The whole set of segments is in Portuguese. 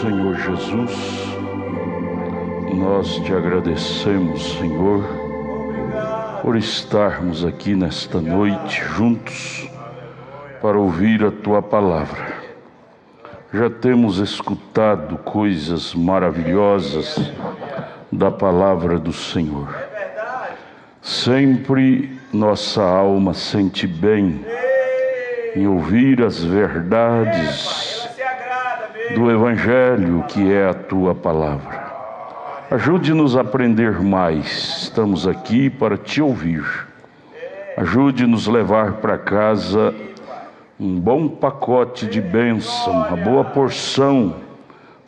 Senhor Jesus, nós te agradecemos, Senhor, por estarmos aqui nesta noite juntos para ouvir a tua palavra. Já temos escutado coisas maravilhosas da palavra do Senhor. Sempre nossa alma sente bem em ouvir as verdades do Evangelho, que é a tua palavra. Ajude-nos a aprender mais. Estamos aqui para te ouvir. Ajude-nos a levar para casa um bom pacote de bênção, uma boa porção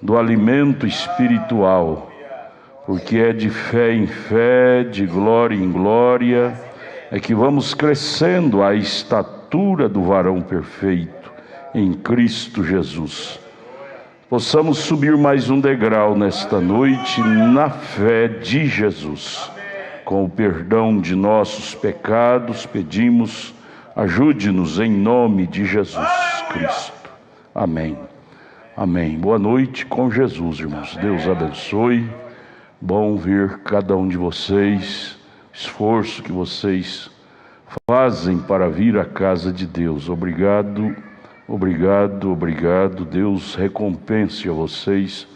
do alimento espiritual, porque é de fé em fé, de glória em glória, é que vamos crescendo à estatura do varão perfeito em Cristo Jesus. Possamos subir mais um degrau nesta noite na fé de Jesus. Com o perdão de nossos pecados, pedimos, ajude-nos em nome de Jesus Cristo. Amém. Amém. Boa noite com Jesus, irmãos. Deus abençoe. Bom ver cada um de vocês, esforço que vocês fazem para vir à casa de Deus. Obrigado. Obrigado, obrigado. Deus recompense a vocês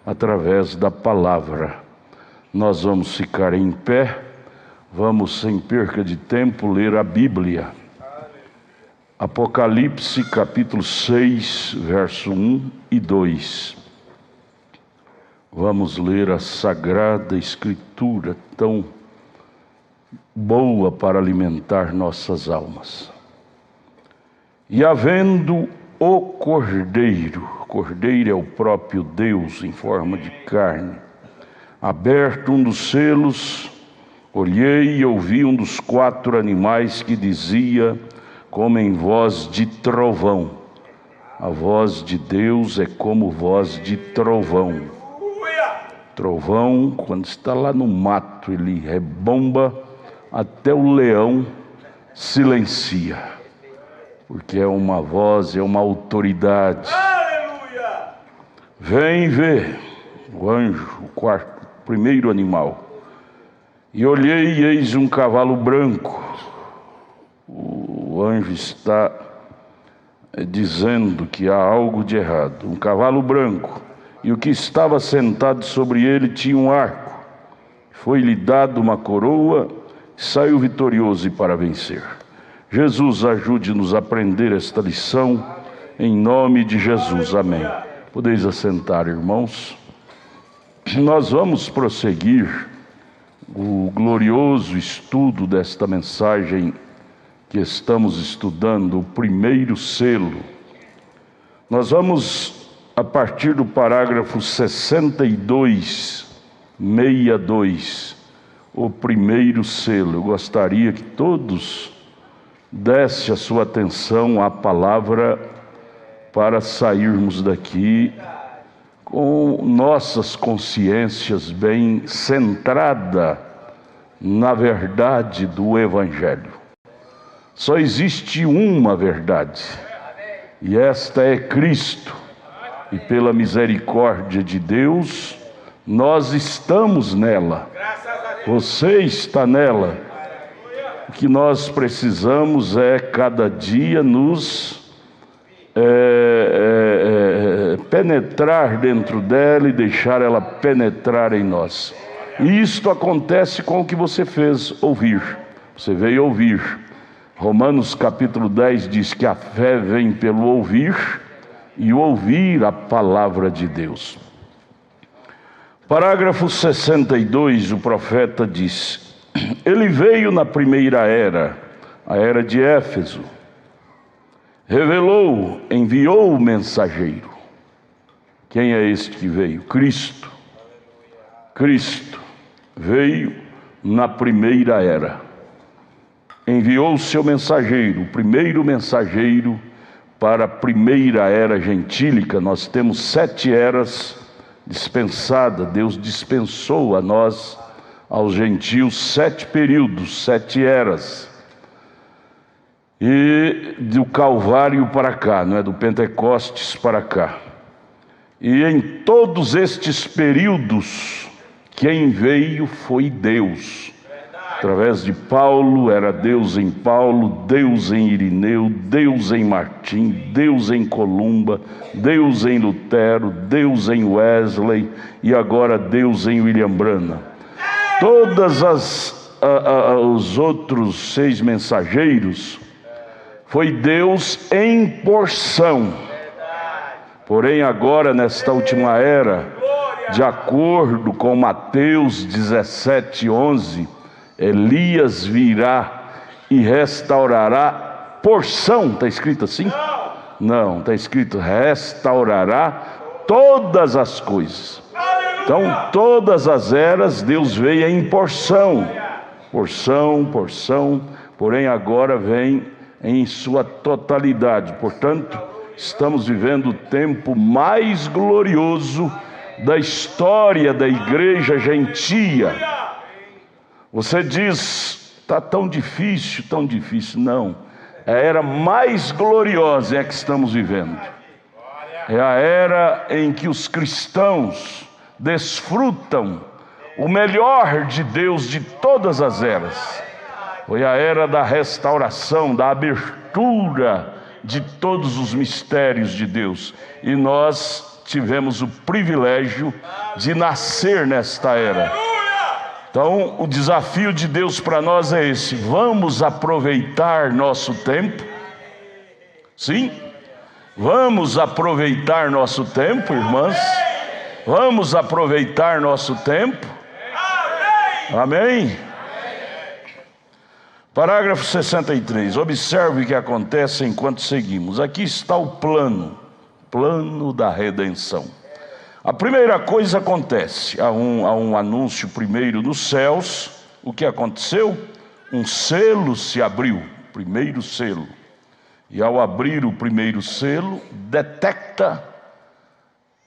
através da palavra. Nós vamos ficar em pé, vamos sem perca de tempo ler a Bíblia. Apocalipse capítulo 6, verso 1 e 2. Vamos ler a Sagrada Escritura, tão boa para alimentar nossas almas. E havendo o Cordeiro é o próprio Deus em forma de carne, aberto um dos selos, olhei e ouvi um dos 4 animais que dizia, como em voz de trovão. A voz de Deus é como voz de trovão. Trovão, quando está lá no mato, ele rebomba, até o leão silencia. Porque é uma voz, é uma autoridade. Aleluia! Vem ver o anjo, o primeiro animal. E olhei e eis um cavalo branco. O anjo está dizendo que há algo de errado. Um cavalo branco. E o que estava sentado sobre ele tinha um arco. Foi-lhe dado uma coroa e saiu vitorioso para vencer. Jesus, ajude-nos a aprender esta lição, em nome de Jesus, amém. Podeis assentar, irmãos. Nós vamos prosseguir o glorioso estudo desta mensagem que estamos estudando, o primeiro selo. Nós vamos, a partir do parágrafo 62, o primeiro selo. Eu gostaria que todos desse a sua atenção à palavra para sairmos daqui com nossas consciências bem centradas na verdade do Evangelho. Só existe uma verdade, e esta é Cristo. E pela misericórdia de Deus, nós estamos nela. Você está nela. O que nós precisamos é cada dia nos penetrar dentro dela e deixar ela penetrar em nós. E isto acontece com o que você fez ouvir. Você veio ouvir. Romanos capítulo 10 diz que a fé vem pelo ouvir e ouvir a palavra de Deus. Parágrafo 62, o profeta diz: ele veio na primeira era, a era de Éfeso, revelou, enviou o mensageiro. Quem é este que veio? Cristo. Cristo veio na primeira era. Enviou o seu mensageiro, o primeiro mensageiro para a primeira era gentílica. Nós temos 7 eras dispensadas. Deus dispensou a nós, aos gentios, 7 períodos, 7 eras. E do Calvário para cá, não é? Do Pentecostes para cá. E em todos estes períodos, quem veio foi Deus. Através de Paulo, era Deus em Paulo, Deus em Irineu, Deus em Martim, Deus em Columba, Deus em Lutero, Deus em Wesley e agora Deus em William Branham. Todas os outros 6 mensageiros foi Deus em porção. Porém agora nesta última era, de acordo com Mateus 17:11, Elias virá e restaurará porção. Está escrito assim? Não, está escrito restaurará todas as coisas. Então todas as eras Deus veio em porção. Porção, porém agora vem em sua totalidade. Portanto, estamos vivendo o tempo mais glorioso da história da igreja gentia. Você diz, está tão difícil. Não, é a era mais gloriosa que estamos vivendo. É a era em que os cristãos desfrutam o melhor de Deus de todas as eras. Foi a era da restauração, da abertura de todos os mistérios de Deus. E nós tivemos o privilégio de nascer nesta era. Então, o desafio de Deus para nós é esse: vamos aproveitar nosso tempo? Sim? Vamos aproveitar nosso tempo, irmãs? Vamos aproveitar nosso tempo? Amém? Parágrafo 63. Observe o que acontece enquanto seguimos. Aqui está o plano da redenção. A primeira coisa acontece, há um anúncio primeiro nos céus. O que aconteceu? Um selo se abriu, primeiro selo. E ao abrir o primeiro selo, detecta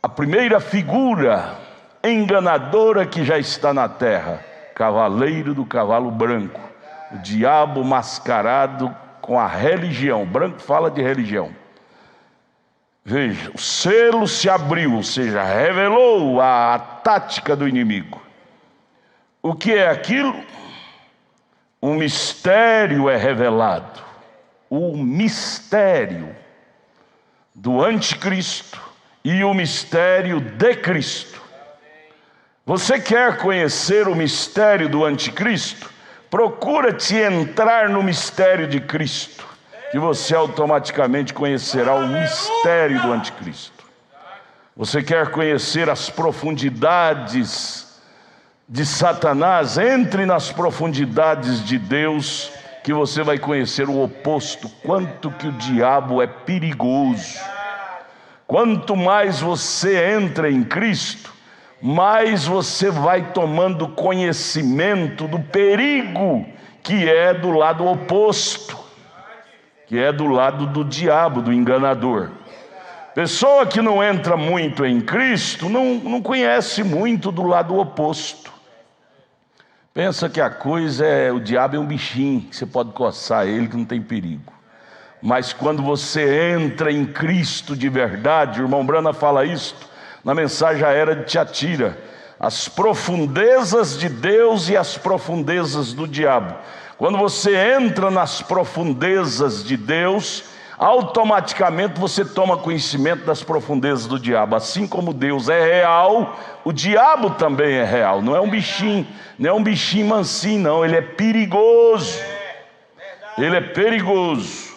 a primeira figura enganadora que já está na terra: cavaleiro do cavalo branco, o diabo mascarado com a religião. Branco fala de religião. Veja, o selo se abriu, ou seja, revelou a tática do inimigo. O que é aquilo? Um mistério é revelado. O mistério do anticristo e o mistério de Cristo. Você quer conhecer o mistério do anticristo? Procura-te entrar no mistério de Cristo, que você automaticamente conhecerá o mistério do anticristo. Você quer conhecer as profundidades de Satanás? Entre nas profundidades de Deus, que você vai conhecer o oposto. Quanto que o diabo é perigoso. Quanto mais você entra em Cristo, mais você vai tomando conhecimento do perigo que é do lado oposto, que é do lado do diabo, do enganador. Pessoa que não entra muito em Cristo não conhece muito do lado oposto. Pensa que a coisa é, o diabo é um bichinho, que você pode coçar ele, que não tem perigo. Mas quando você entra em Cristo de verdade, o irmão Branham fala isto na mensagem à era de Tiatira: as profundezas de Deus e as profundezas do diabo. Quando você entra nas profundezas de Deus, automaticamente você toma conhecimento das profundezas do diabo. Assim como Deus é real, o diabo também é real. Não é um bichinho, não é um bichinho mansinho, não. Ele é perigoso. Ele é perigoso.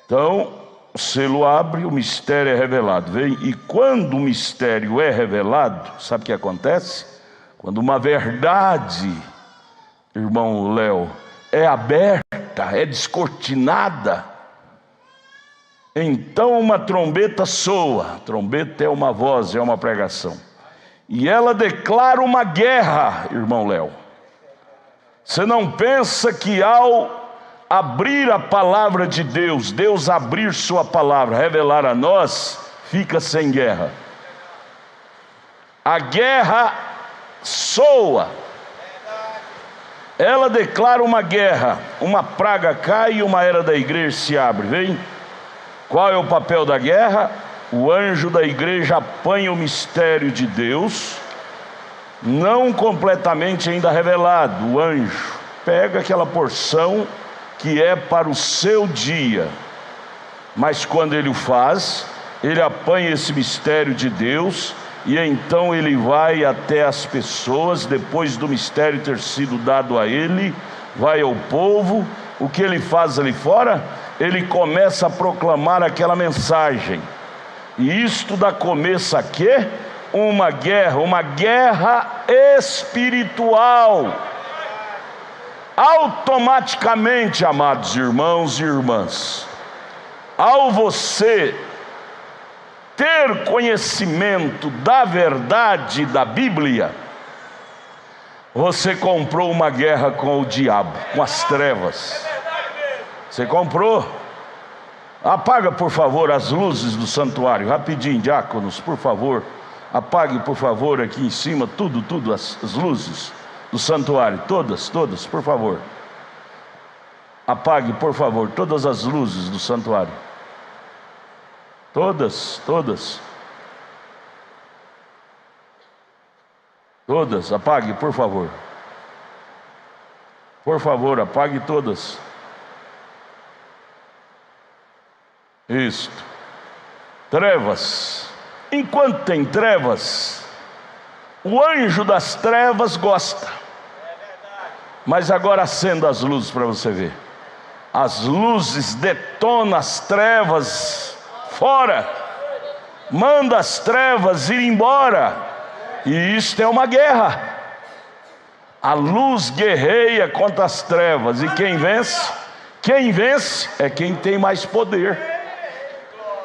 Então, o selo abre, o mistério é revelado. E quando o mistério é revelado, sabe o que acontece? Quando uma verdade, irmão Léo, é aberta, é descortinada, então uma trombeta soa. Trombeta é uma voz, é uma pregação. E ela declara uma guerra, irmão Léo. Você não pensa que ao abrir a palavra de Deus, Deus abrir sua palavra, revelar a nós, fica sem guerra. A guerra soa. Ela declara uma guerra, uma praga cai e uma era da igreja se abre. Vem? Qual é o papel da guerra? o anjo da igreja apanha o mistério de Deus, não completamente ainda revelado. O anjo pega aquela porção que é para o seu dia, mas quando ele o faz, ele apanha esse mistério de Deus, e então ele vai até as pessoas, depois do mistério ter sido dado a ele, vai ao povo. O que ele faz ali fora? Ele começa a proclamar aquela mensagem, e isto dá começo a quê? Uma guerra espiritual. Automaticamente, amados irmãos e irmãs, ao você ter conhecimento da verdade da Bíblia, você comprou uma guerra com o diabo, com as trevas. Você comprou. Apaga, por favor, as luzes do santuário, rapidinho, diáconos, por favor. Apague, por favor, aqui em cima, tudo, as luzes do santuário, todas, por favor. Apague, por favor, todas as luzes do santuário. Todas, apague, por favor. Por favor, apague todas. Isto. Trevas. Enquanto tem trevas, o anjo das trevas gosta. Mas agora acenda as luzes para você ver. As luzes detonam as trevas fora. Manda as trevas ir embora. E isto é uma guerra. A luz guerreia contra as trevas. E quem vence? Quem vence é quem tem mais poder.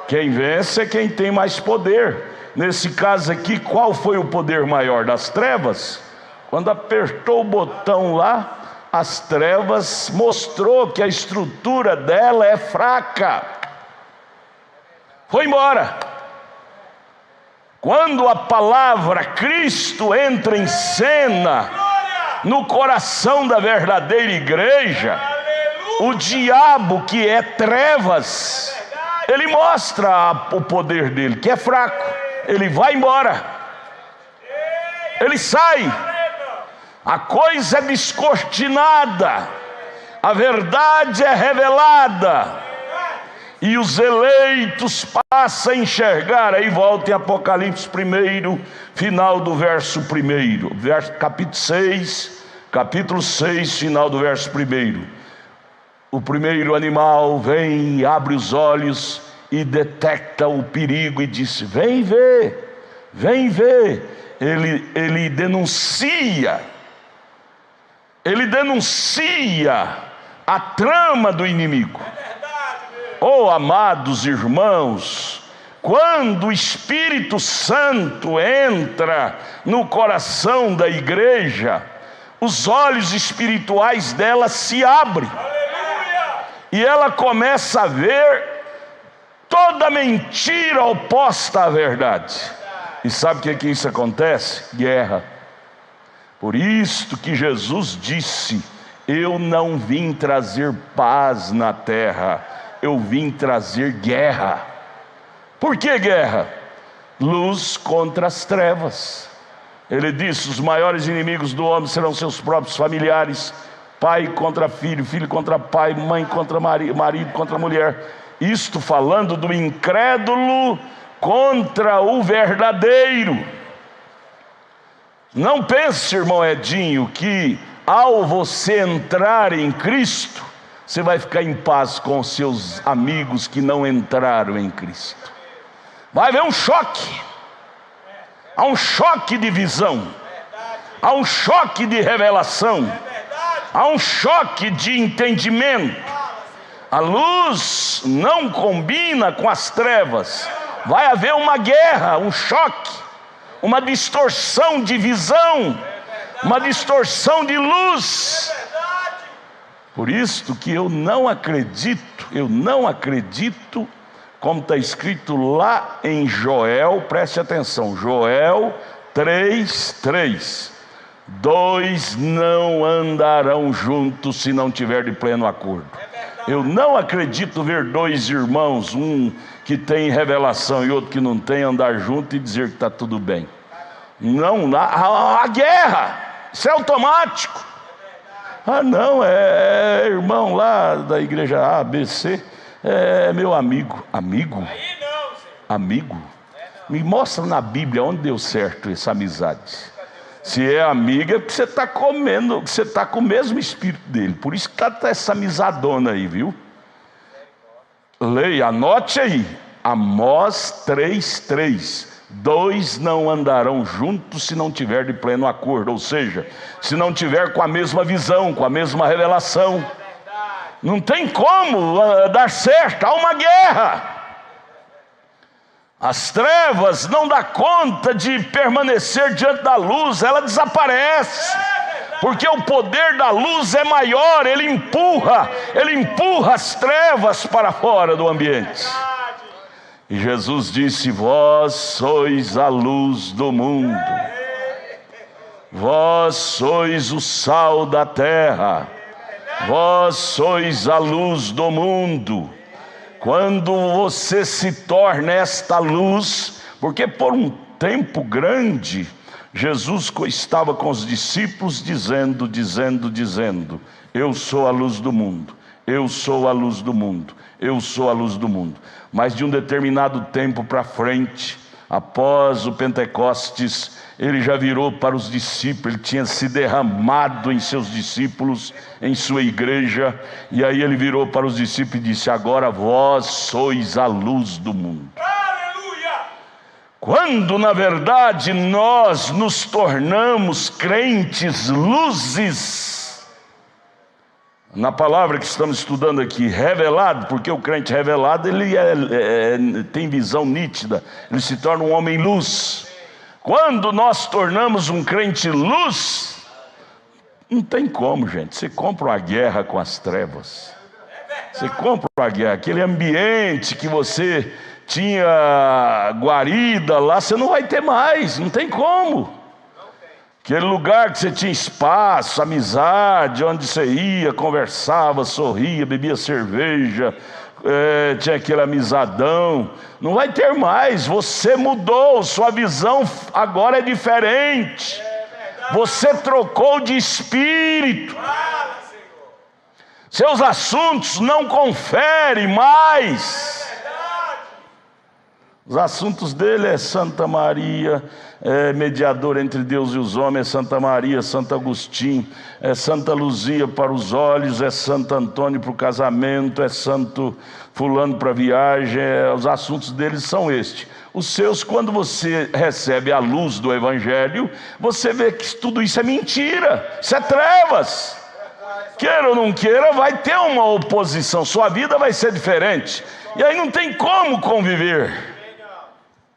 Quem vence é quem tem mais poder. Nesse caso aqui, qual foi o poder maior das trevas? Quando apertou o botão lá, as trevas mostrou que a estrutura dela é fraca. Foi embora. Quando a palavra Cristo entra em cena no coração da verdadeira igreja, o diabo, que é trevas, ele mostra o poder dele, que é fraco. Ele vai embora, ele sai, a coisa é descortinada, a verdade é revelada, e os eleitos passam a enxergar. Aí volta em Apocalipse 1, final do verso 1, capítulo 6, final do verso 1. O primeiro animal vem, abre os olhos e detecta o perigo e diz: vem ver, vem ver. Ele denuncia a trama do inimigo. Oh, amados irmãos, quando o Espírito Santo entra no coração da igreja, os olhos espirituais dela se abrem, e ela começa a ver toda mentira oposta à verdade. E sabe o que isso acontece? Guerra. Por isso que Jesus disse: eu não vim trazer paz na terra, eu vim trazer guerra. Por que guerra? Luz contra as trevas. Ele disse: os maiores inimigos do homem serão seus próprios familiares. Pai contra filho, filho contra pai, mãe contra marido contra mulher. Isto falando do incrédulo contra o verdadeiro. Não pense, irmão Edinho, que ao você entrar em Cristo, você vai ficar em paz com os seus amigos que não entraram em Cristo. Vai haver um choque. Há um choque de visão. Há um choque de revelação. Há um choque de entendimento. A luz não combina com as trevas. Vai haver uma guerra, um choque, uma distorção de visão, uma distorção de luz. Por isso que eu não acredito, como está escrito lá em Joel, preste atenção, Joel 3:3. Dois não andarão juntos se não tiver de pleno acordo. Eu não acredito ver dois irmãos, um que tem revelação e outro que não tem, andar junto e dizer que está tudo bem. Não, a guerra, isso é automático. Ah não, é irmão lá da igreja A, B, C, é meu amigo. Amigo? Amigo? Me mostra na Bíblia onde deu certo essa amizade. Se é amiga, é porque você está comendo, você está com o mesmo espírito dele. Por isso que está essa amizadona aí, viu? Leia, anote aí. Amós 3:3. 2 não andarão juntos se não tiver de pleno acordo. Ou seja, se não tiver com a mesma visão, com a mesma revelação. Não tem como dar certo, há uma guerra. As trevas não dão conta de permanecer diante da luz, ela desaparece, porque o poder da luz é maior, ele empurra as trevas para fora do ambiente. E Jesus disse: vós sois a luz do mundo, vós sois o sal da terra, vós sois a luz do mundo. Quando você se torna esta luz, porque por um tempo grande, Jesus estava com os discípulos dizendo, eu sou a luz do mundo, eu sou a luz do mundo, eu sou a luz do mundo. Mas de um determinado tempo para frente, após o Pentecostes, ele já virou para os discípulos, ele tinha se derramado em seus discípulos, em sua igreja, e aí ele virou para os discípulos e disse: agora vós sois a luz do mundo. Aleluia! Quando na verdade nós nos tornamos crentes luzes, na palavra que estamos estudando aqui, revelado, porque o crente revelado ele tem visão nítida, ele se torna um homem luz. Quando nós tornamos um crente luz, não tem como, gente. Você compra uma guerra com as trevas. Você compra uma guerra. Aquele ambiente que você tinha guarida lá, você não vai ter mais. Não tem como. Aquele lugar que você tinha espaço, amizade, onde você ia, conversava, sorria, bebia cerveja, tinha aquele amizadão, não vai ter mais. Você mudou, sua visão agora é diferente, você trocou de espírito, seus assuntos não conferem mais. Os assuntos dele é Santa Maria, mediador entre Deus e os homens, é Santa Maria, Santo Agostinho, é Santa Luzia para os olhos, é Santo Antônio para o casamento, é Santo fulano para a viagem, os assuntos deles são estes. Os seus, quando você recebe a luz do Evangelho, você vê que tudo isso é mentira, isso é trevas. Queira ou não queira, vai ter uma oposição, sua vida vai ser diferente, e aí não tem como conviver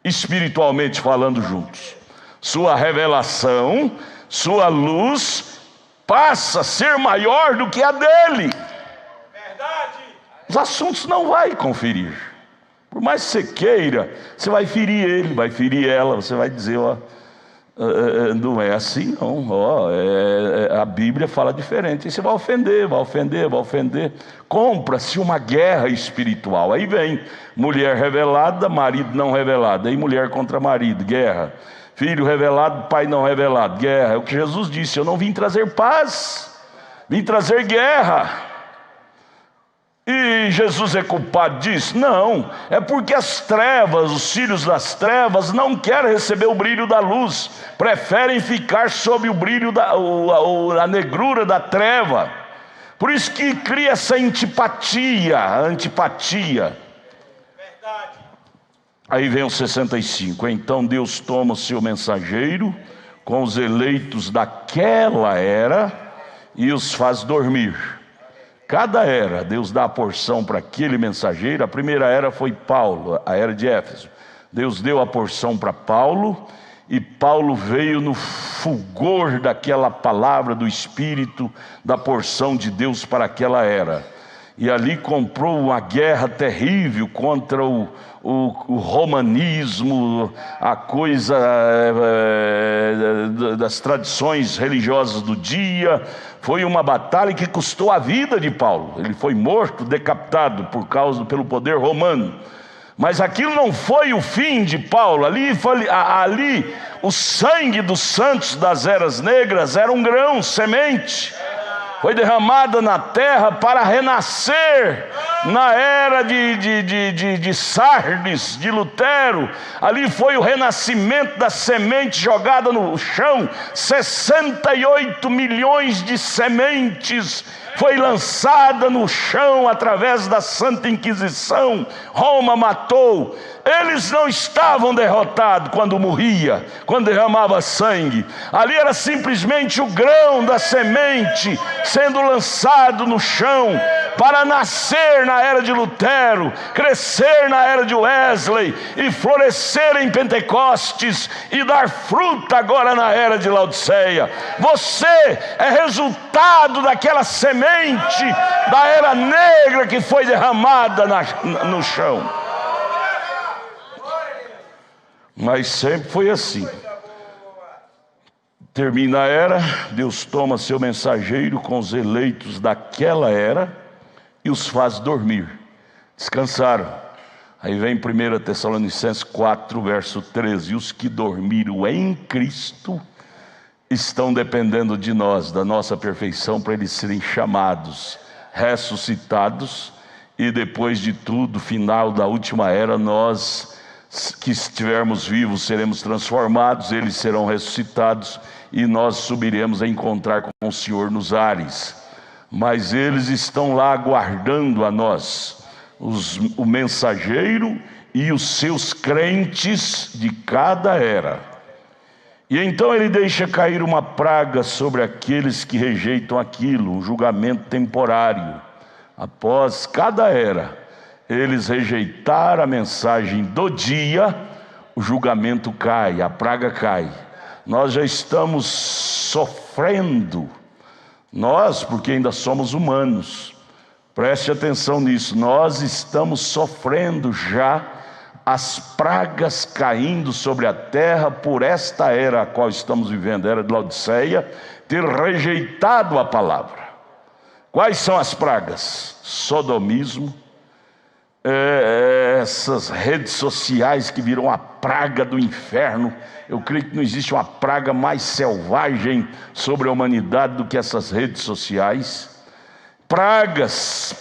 espiritualmente falando juntos. Sua revelação, sua luz passa a ser maior do que a dele. Verdade. Os assuntos não vai conferir. Por mais que você queira, você vai ferir ele, vai ferir ela, você vai dizer, não é assim não, a Bíblia fala diferente. E você vai ofender. Compra-se uma guerra espiritual. Aí vem mulher revelada, marido não revelado. Aí mulher contra marido, guerra. Filho revelado, pai não revelado, guerra. É o que Jesus disse: eu não vim trazer paz, vim trazer guerra. E Jesus é culpado disso? Não, é porque as trevas, os filhos das trevas não querem receber o brilho da luz, preferem ficar sob o brilho a negrura da treva. Por isso que cria essa antipatia. Verdade. Aí vem o 65. Então Deus toma o seu mensageiro com os eleitos daquela era e os faz dormir. Cada era, Deus dá a porção para aquele mensageiro. A primeira era foi Paulo, a era de Éfeso. Deus deu a porção para Paulo, e Paulo veio no fulgor daquela palavra do Espírito, da porção de Deus para aquela era. e ali comprou uma guerra terrível contra o romanismo, a coisa das tradições religiosas do dia. Foi uma batalha que custou a vida de Paulo. Ele foi morto, decapitado pelo poder romano. Mas aquilo não foi o fim de Paulo. Ali o sangue dos santos das eras negras era um grão, semente. Foi derramada na terra para renascer na era de Sardes, de Lutero. Ali foi o renascimento da semente jogada no chão. 68 milhões de sementes foi lançada no chão através da Santa Inquisição. Roma matou. Eles não estavam derrotados quando morria, quando derramava sangue. Ali era simplesmente o grão da semente sendo lançado no chão para nascer na era de Lutero, crescer na era de Wesley e florescer em Pentecostes e dar fruta agora na era de Laodiceia. Você é resultado daquela semente da era negra que foi derramada no chão. Mas sempre foi assim. Termina a era, Deus toma seu mensageiro com os eleitos daquela era e os faz dormir. Descansaram. Aí vem 1 Tessalonicenses 4, verso 13. Os que dormiram em Cristo estão dependendo de nós, da nossa perfeição, para eles serem chamados, ressuscitados, e depois de tudo, final da última era, nós que estivermos vivos seremos transformados, eles serão ressuscitados e nós subiremos a encontrar com o Senhor nos ares. Mas eles estão lá aguardando a nós, o mensageiro e os seus crentes de cada era. E então ele deixa cair uma praga sobre aqueles que rejeitam aquilo, um julgamento temporário. Após cada era eles rejeitaram a mensagem do dia, o julgamento cai, a praga cai. Nós já estamos sofrendo, nós, porque ainda somos humanos, preste atenção nisso, nós estamos sofrendo já as pragas caindo sobre a terra por esta era a qual estamos vivendo, a era de Laodiceia, ter rejeitado a palavra. Quais são as pragas? Sodomismo, essas redes sociais que viram a praga do inferno. Eu creio que não existe uma praga mais selvagem sobre a humanidade do que essas redes sociais. Pragas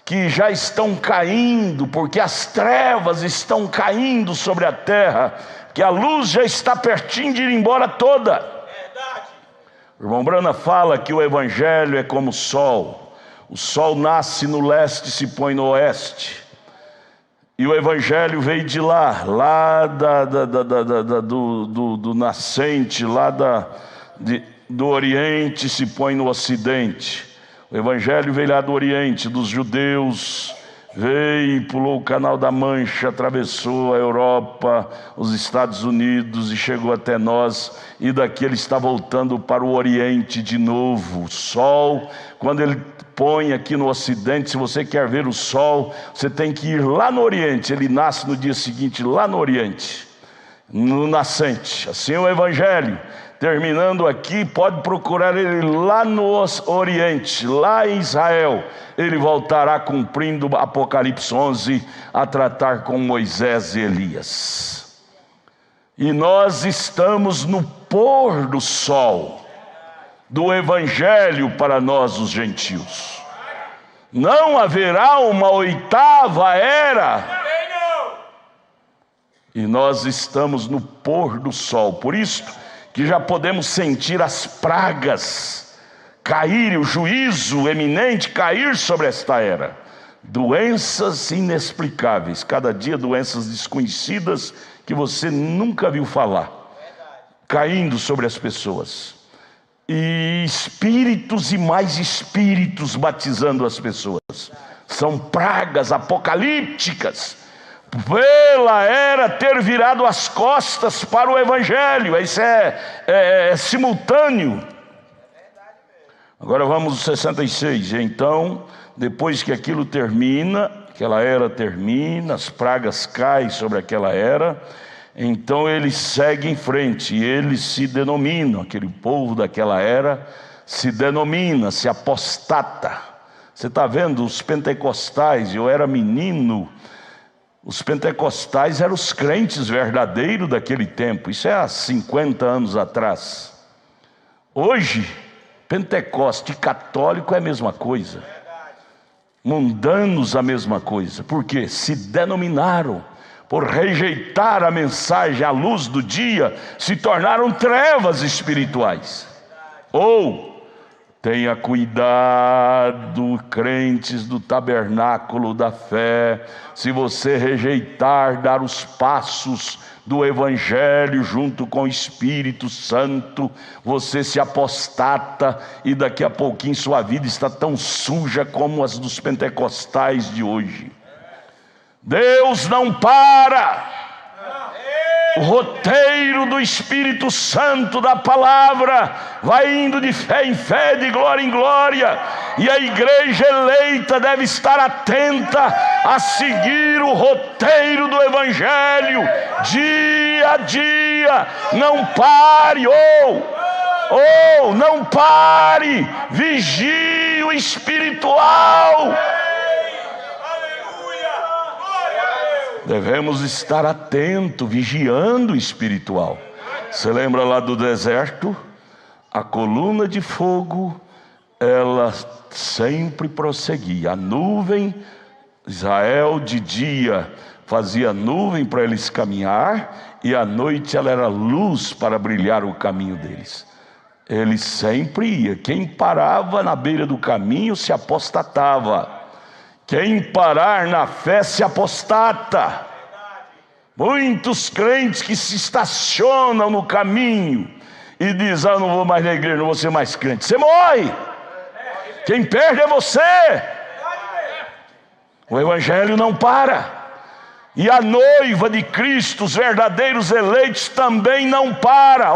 que já estão caindo, porque as trevas estão caindo sobre a terra, que a luz já está pertinho de ir embora toda. O irmão Brana fala que o evangelho é como o sol. O sol nasce no leste e se põe no oeste. E o evangelho veio de lá do nascente, do oriente, se põe no ocidente. O evangelho veio lá do oriente, dos judeus, veio e pulou o Canal da Mancha, atravessou a Europa, os Estados Unidos e chegou até nós. E daqui ele está voltando para o oriente de novo. O sol, quando ele põe aqui no ocidente, se você quer ver o sol, você tem que ir lá no oriente. Ele nasce no dia seguinte lá no oriente, no nascente. Assim o evangelho, terminando aqui, pode procurar ele lá no oriente, lá em Israel. Ele voltará cumprindo Apocalipse 11, a tratar com Moisés e Elias. E nós estamos no pôr do sol do evangelho para nós os gentios. Não haverá uma oitava era. E nós estamos no pôr do sol. Por isso que já podemos sentir as pragas cair, o juízo eminente cair sobre esta era. Doenças inexplicáveis, cada dia doenças desconhecidas que você nunca viu falar, caindo sobre as pessoas. E espíritos e mais espíritos batizando as pessoas. São pragas apocalípticas, pela era ter virado as costas para o evangelho. Isso é simultâneo. Agora vamos ao 66. Então, depois que aquilo termina, aquela era termina, as pragas caem sobre aquela era, então eles seguem em frente, e eles se denominam, aquele povo daquela era se denomina, se apostata. Você está vendo, os pentecostais, eu era menino, os pentecostais eram os crentes verdadeiros daquele tempo, isso é há 50 anos atrás. Hoje, Pentecoste e católico é a mesma coisa, mundanos a mesma coisa, porque se denominaram, por rejeitar a mensagem à luz do dia, se tornaram trevas espirituais. Ou, tenha cuidado, crentes do tabernáculo da fé, se você rejeitar dar os passos do Evangelho junto com o Espírito Santo, você se apostata, e daqui a pouquinho sua vida está tão suja como as dos pentecostais de hoje. Deus não para. O roteiro do Espírito Santo da palavra vai indo de fé em fé, de glória em glória, e a igreja eleita deve estar atenta a seguir o roteiro do Evangelho dia a dia. Não pare, não pare, vigie o espiritual. Devemos estar atentos, vigiando o espiritual. Você lembra lá do deserto? A coluna de fogo, ela sempre prosseguia. A nuvem, Israel de dia fazia nuvem para eles caminhar, e à noite ela era luz para brilhar o caminho deles. Eles sempre iam. Quem parava na beira do caminho se apostatava. Quem parar na fé se apostata. Muitos crentes que se estacionam no caminho e dizem: não vou mais na igreja, não vou ser mais crente. Você morre. Quem perde é você. O Evangelho não para. E a noiva de Cristo, os verdadeiros eleitos, também não para.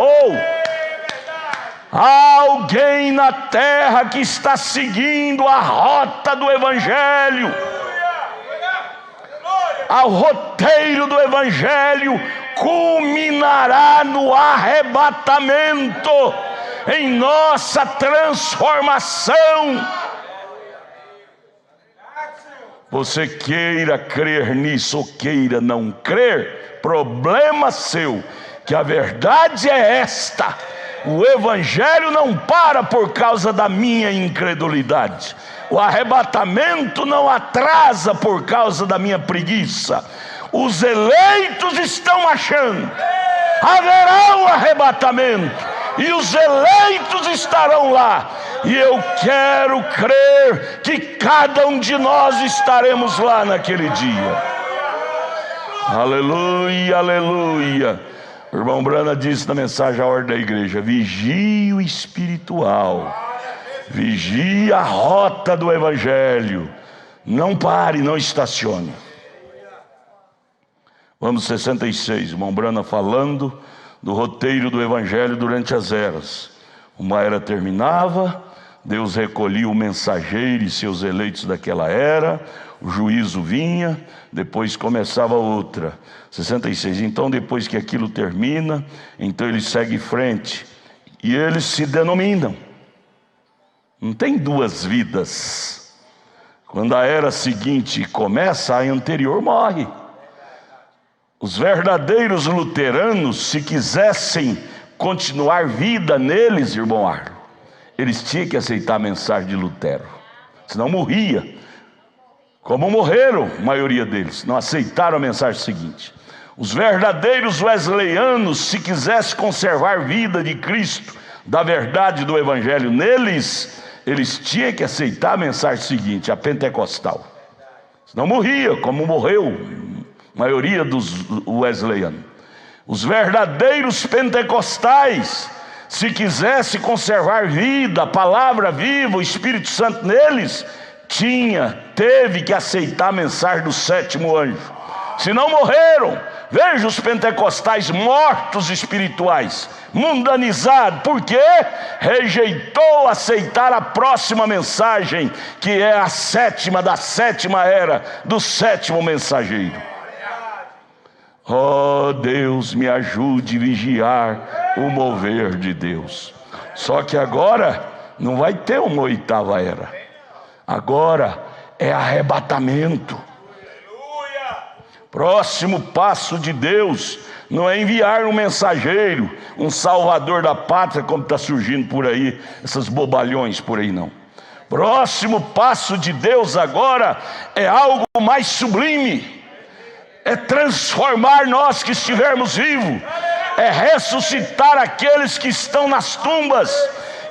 Há alguém na terra que está seguindo a rota do Evangelho, o roteiro do Evangelho culminará no arrebatamento, em nossa transformação. Você queira crer nisso ou queira não crer, problema seu, que a verdade é esta: o Evangelho não para por causa da minha incredulidade. O arrebatamento não atrasa por causa da minha preguiça. Os eleitos estão marchando. Haverá um arrebatamento, e os eleitos estarão lá. E eu quero crer que cada um de nós estaremos lá naquele dia. Aleluia, aleluia. O irmão Brana disse na mensagem à ordem da igreja: vigie o espiritual, vigie a rota do Evangelho, não pare, não estacione. Vamos 66, o irmão Brana falando do roteiro do Evangelho durante as eras. Uma era terminava, Deus recolhia o mensageiro e seus eleitos daquela era, o juízo vinha, depois começava outra. 66, então depois que aquilo termina, então ele segue em frente, e eles se denominam. Não tem duas vidas. Quando a era seguinte começa, a anterior morre. Os verdadeiros luteranos, se quisessem continuar vida neles, irmão Arlo, eles tinham que aceitar a mensagem de Lutero, senão morria. Como morreram a maioria deles, não aceitaram a mensagem seguinte. Os verdadeiros wesleyanos, se quisessem conservar vida de Cristo, da verdade do Evangelho neles, eles tinham que aceitar a mensagem seguinte, a pentecostal, senão morria, como morreu a maioria dos wesleyanos. Os verdadeiros pentecostais, se quisessem conservar vida, a palavra viva, o Espírito Santo neles, teve que aceitar a mensagem do sétimo anjo. Se não morreram, veja os pentecostais mortos espirituais, mundanizado, porque rejeitou aceitar a próxima mensagem, que é a sétima da sétima era, do sétimo mensageiro. Oh Deus, me ajude a vigiar o mover de Deus. Só que agora não vai ter uma oitava era, agora é arrebatamento. Próximo passo de Deus não é enviar um mensageiro, um salvador da pátria, como está surgindo por aí, essas bobalhões por aí, não. Próximo passo de Deus agora é algo mais sublime, é transformar nós que estivermos vivos, é ressuscitar aqueles que estão nas tumbas,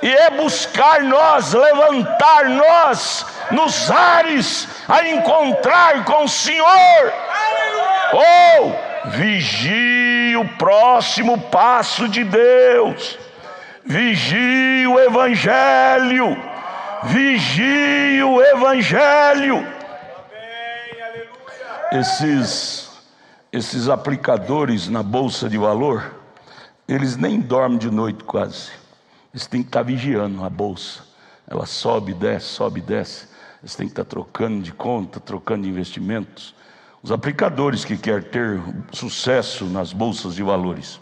e é buscar nós, levantar nós nos ares, a encontrar com o Senhor. Oh, vigie o próximo passo de Deus, vigie o Evangelho, vigie o Evangelho. Esses aplicadores na bolsa de valor, eles nem dormem de noite quase. Eles têm que estar vigiando a bolsa. Ela sobe e desce, sobe e desce. Eles têm que estar trocando de conta, trocando de investimentos. Os aplicadores que querem ter sucesso nas bolsas de valores,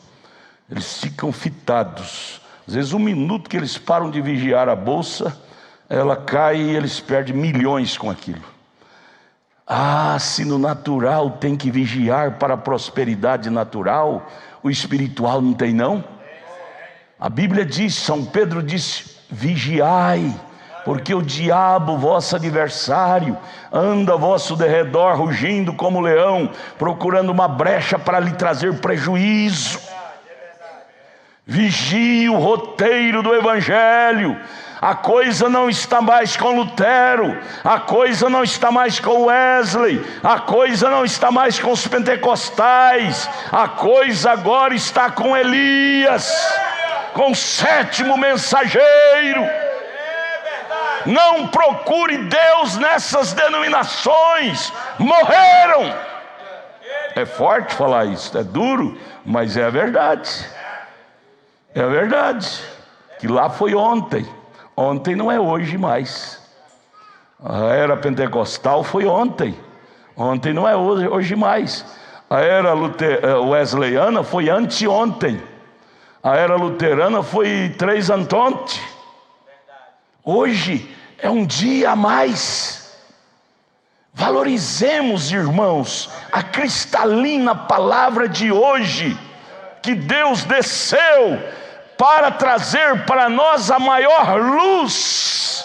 eles ficam fitados. Às vezes 1 minuto que eles param de vigiar a bolsa, ela cai e eles perdem milhões com aquilo. Ah, se no natural tem que vigiar para a prosperidade natural, o espiritual não tem não? A Bíblia diz, São Pedro disse, vigiai, porque o diabo, vosso adversário, anda a vosso derredor, rugindo como leão, procurando uma brecha para lhe trazer prejuízo. Vigie o roteiro do Evangelho. A coisa não está mais com Lutero, a coisa não está mais com Wesley, a coisa não está mais com os pentecostais, a coisa agora está com Elias, com o sétimo mensageiro. Não procure Deus nessas denominações, morreram. É forte falar isso, é duro, mas é a verdade. É a verdade, que lá foi ontem. Ontem não é hoje mais. A era pentecostal foi ontem. Ontem não é hoje mais. A era wesleyana foi anteontem. A era luterana foi 3 antonte. Hoje é um dia a mais. Valorizemos, irmãos, a cristalina palavra de hoje, que Deus desceu para trazer para nós a maior luz.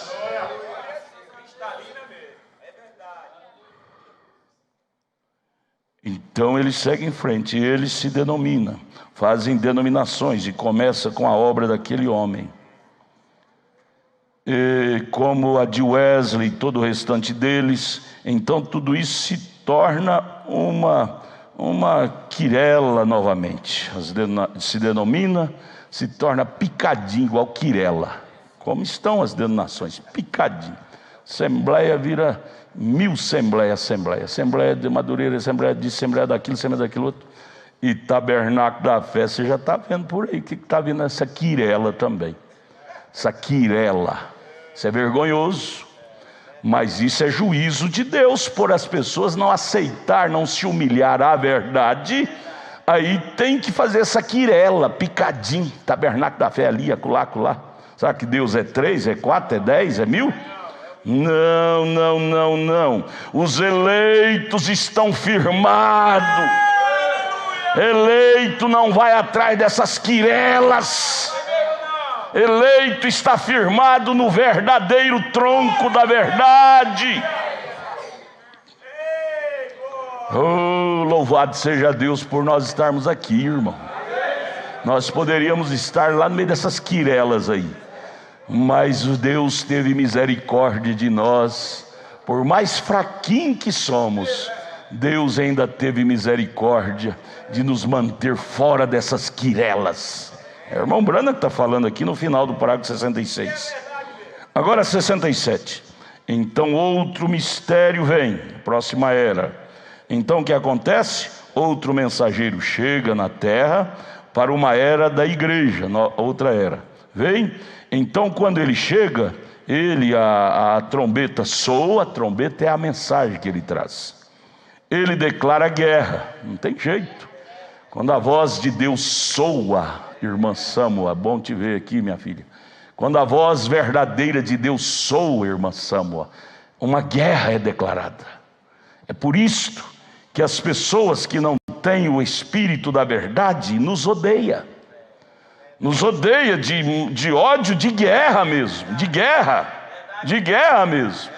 Então ele segue em frente, ele se denomina, fazem denominações e começa com a obra daquele homem. E como a de Wesley e todo o restante deles, então tudo isso se torna uma quirela novamente. Se denomina, se torna picadinho, igual quirela. Como estão as denominações? Picadinho. Assembleia vira 1000 assembleia. Assembleia de Madureira, assembleia disso, assembleia daquilo outro. E tabernáculo da fé, você já está vendo por aí. O que está vindo essa quirela também? Essa quirela. Isso é vergonhoso. Mas isso é juízo de Deus, por as pessoas não aceitar, não se humilhar à verdade. Aí tem que fazer essa quirela, picadinho, tabernáculo da fé ali, acolá. Sabe que Deus é 3, é 4, é 10, é 1000? Não. Os eleitos estão firmados. Eleito não vai atrás dessas quirelas. Eleito está firmado no verdadeiro tronco da verdade. Oh, louvado seja Deus por nós estarmos aqui, irmão. Nós poderíamos estar lá no meio dessas quirelas aí, mas Deus teve misericórdia de nós. Por mais fraquinho que somos, Deus ainda teve misericórdia de nos manter fora dessas quirelas. É o irmão Branham que está falando aqui no final do parágrafo 66. Agora 67. Então outro mistério vem, próxima era. Então o que acontece? Outro mensageiro chega na terra para uma era da igreja, outra era. Vem? Então quando ele chega, a trombeta soa, a trombeta é a mensagem que ele traz. Ele declara guerra, não tem jeito. Quando a voz de Deus soa, irmã Samuel, é bom te ver aqui, minha filha. Quando a voz verdadeira de Deus soa, irmã Samuel, uma guerra é declarada. É por isto que as pessoas que não têm o Espírito da verdade nos odeia. Nos odeia de ódio, de guerra mesmo, de guerra mesmo.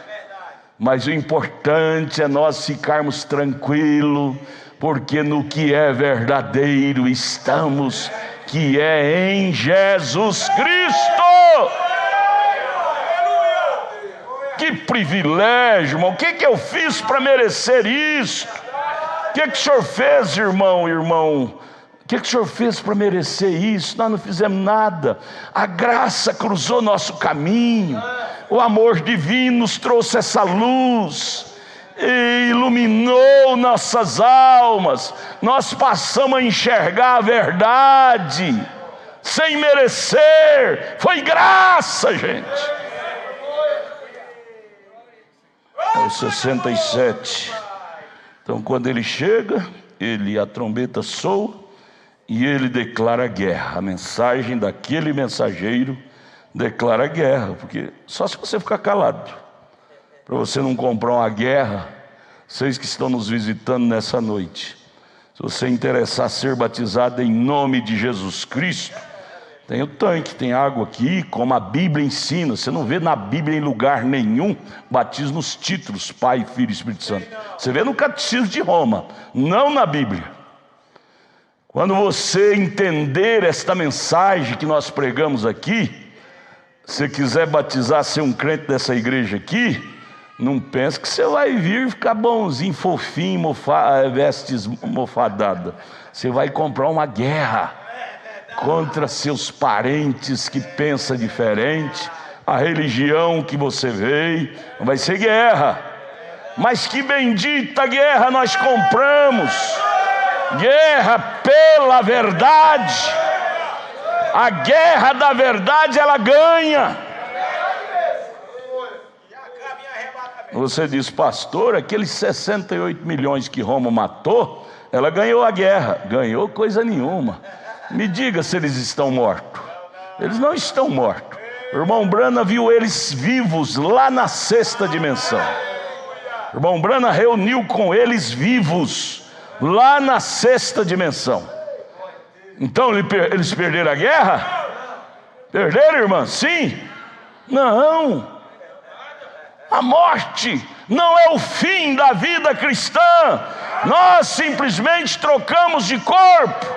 Mas o importante é nós ficarmos tranquilos, porque no que é verdadeiro estamos, que é em Jesus Cristo. Que privilégio, irmão. O que eu fiz para merecer isso? O que o senhor fez, irmão? O que o senhor fez para merecer isso? Nós não fizemos nada. A graça cruzou nosso caminho. O amor divino nos trouxe essa luz e iluminou nossas almas. Nós passamos a enxergar a verdade sem merecer. Foi graça, gente. É o 67. Então quando ele chega, a trombeta soa e ele declara guerra. A mensagem daquele mensageiro declara guerra, porque só se você ficar calado, para você não comprar uma guerra. Vocês que estão nos visitando nessa noite, se você interessar ser batizado em nome de Jesus Cristo, tem o tanque, tem água aqui, como a Bíblia ensina. Você não vê na Bíblia em lugar nenhum batismo nos títulos Pai, Filho e Espírito Santo. Você vê no Catecismo de Roma, não na Bíblia. Quando você entender esta mensagem que nós pregamos aqui, se quiser batizar, ser um crente dessa igreja aqui, não pense que você vai vir e ficar bonzinho, fofinho, vestes mofadadas. Você vai comprar uma guerra contra seus parentes que pensam diferente, a religião que você veio. Vai ser guerra. Mas que bendita guerra nós compramos. Guerra pela verdade. A guerra da verdade, ela ganha. Você diz, pastor, aqueles 68 milhões que Roma matou, ela ganhou a guerra. Ganhou coisa nenhuma. Me diga se eles estão mortos. Eles não estão mortos. O irmão Brana viu eles vivos lá na sexta dimensão. O irmão Brana reuniu com eles vivos lá na sexta dimensão. Então eles perderam a guerra? Perderam, irmã? Sim? Não. A morte não é o fim da vida cristã. Nós simplesmente trocamos de corpo.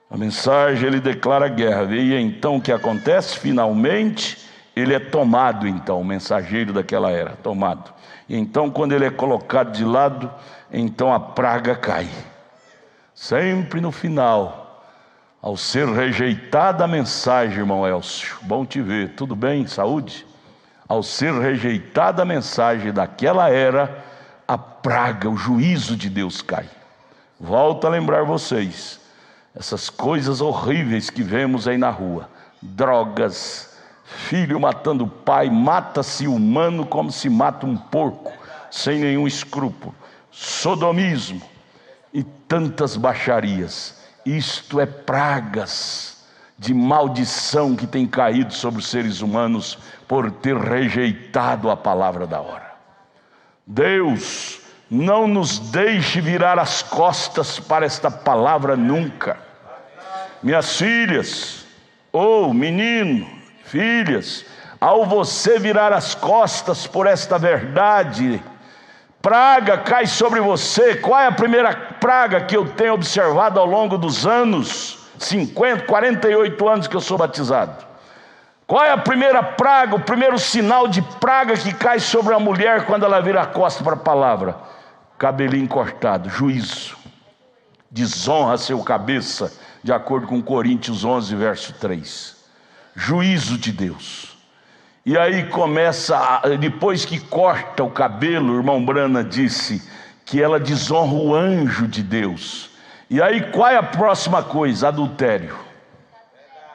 A mensagem, ele declara guerra. E então o que acontece? Finalmente ele é tomado, então, o mensageiro daquela era, tomado. E então quando ele é colocado de lado, então a praga cai. Sempre no final, ao ser rejeitada a mensagem, irmão Elcio, bom te ver, tudo bem? Saúde? Ao ser rejeitada a mensagem daquela era, a praga, o juízo de Deus cai. Volto a lembrar vocês, essas coisas horríveis que vemos aí na rua, drogas, filho matando o pai, mata-se humano como se mata um porco, sem nenhum escrúpulo, sodomismo e tantas baixarias. Isto é pragas de maldição que tem caído sobre os seres humanos por ter rejeitado a palavra da hora. Deus, não nos deixe virar as costas para esta palavra nunca. Minhas filhas, ou menino, filhas, ao você virar as costas por esta verdade, praga cai sobre você. Qual é a primeira praga que eu tenho observado ao longo dos anos? 48 anos que eu sou batizado. Qual é a primeira praga, o primeiro sinal de praga que cai sobre a mulher quando ela vira a costa para a palavra? Cabelinho cortado, juízo. Desonra seu cabeça, de acordo com Coríntios 11, verso 3. Juízo de Deus. E aí começa, depois que corta o cabelo, o irmão Brana disse que ela desonra o anjo de Deus. E aí qual é a próxima coisa? Adultério,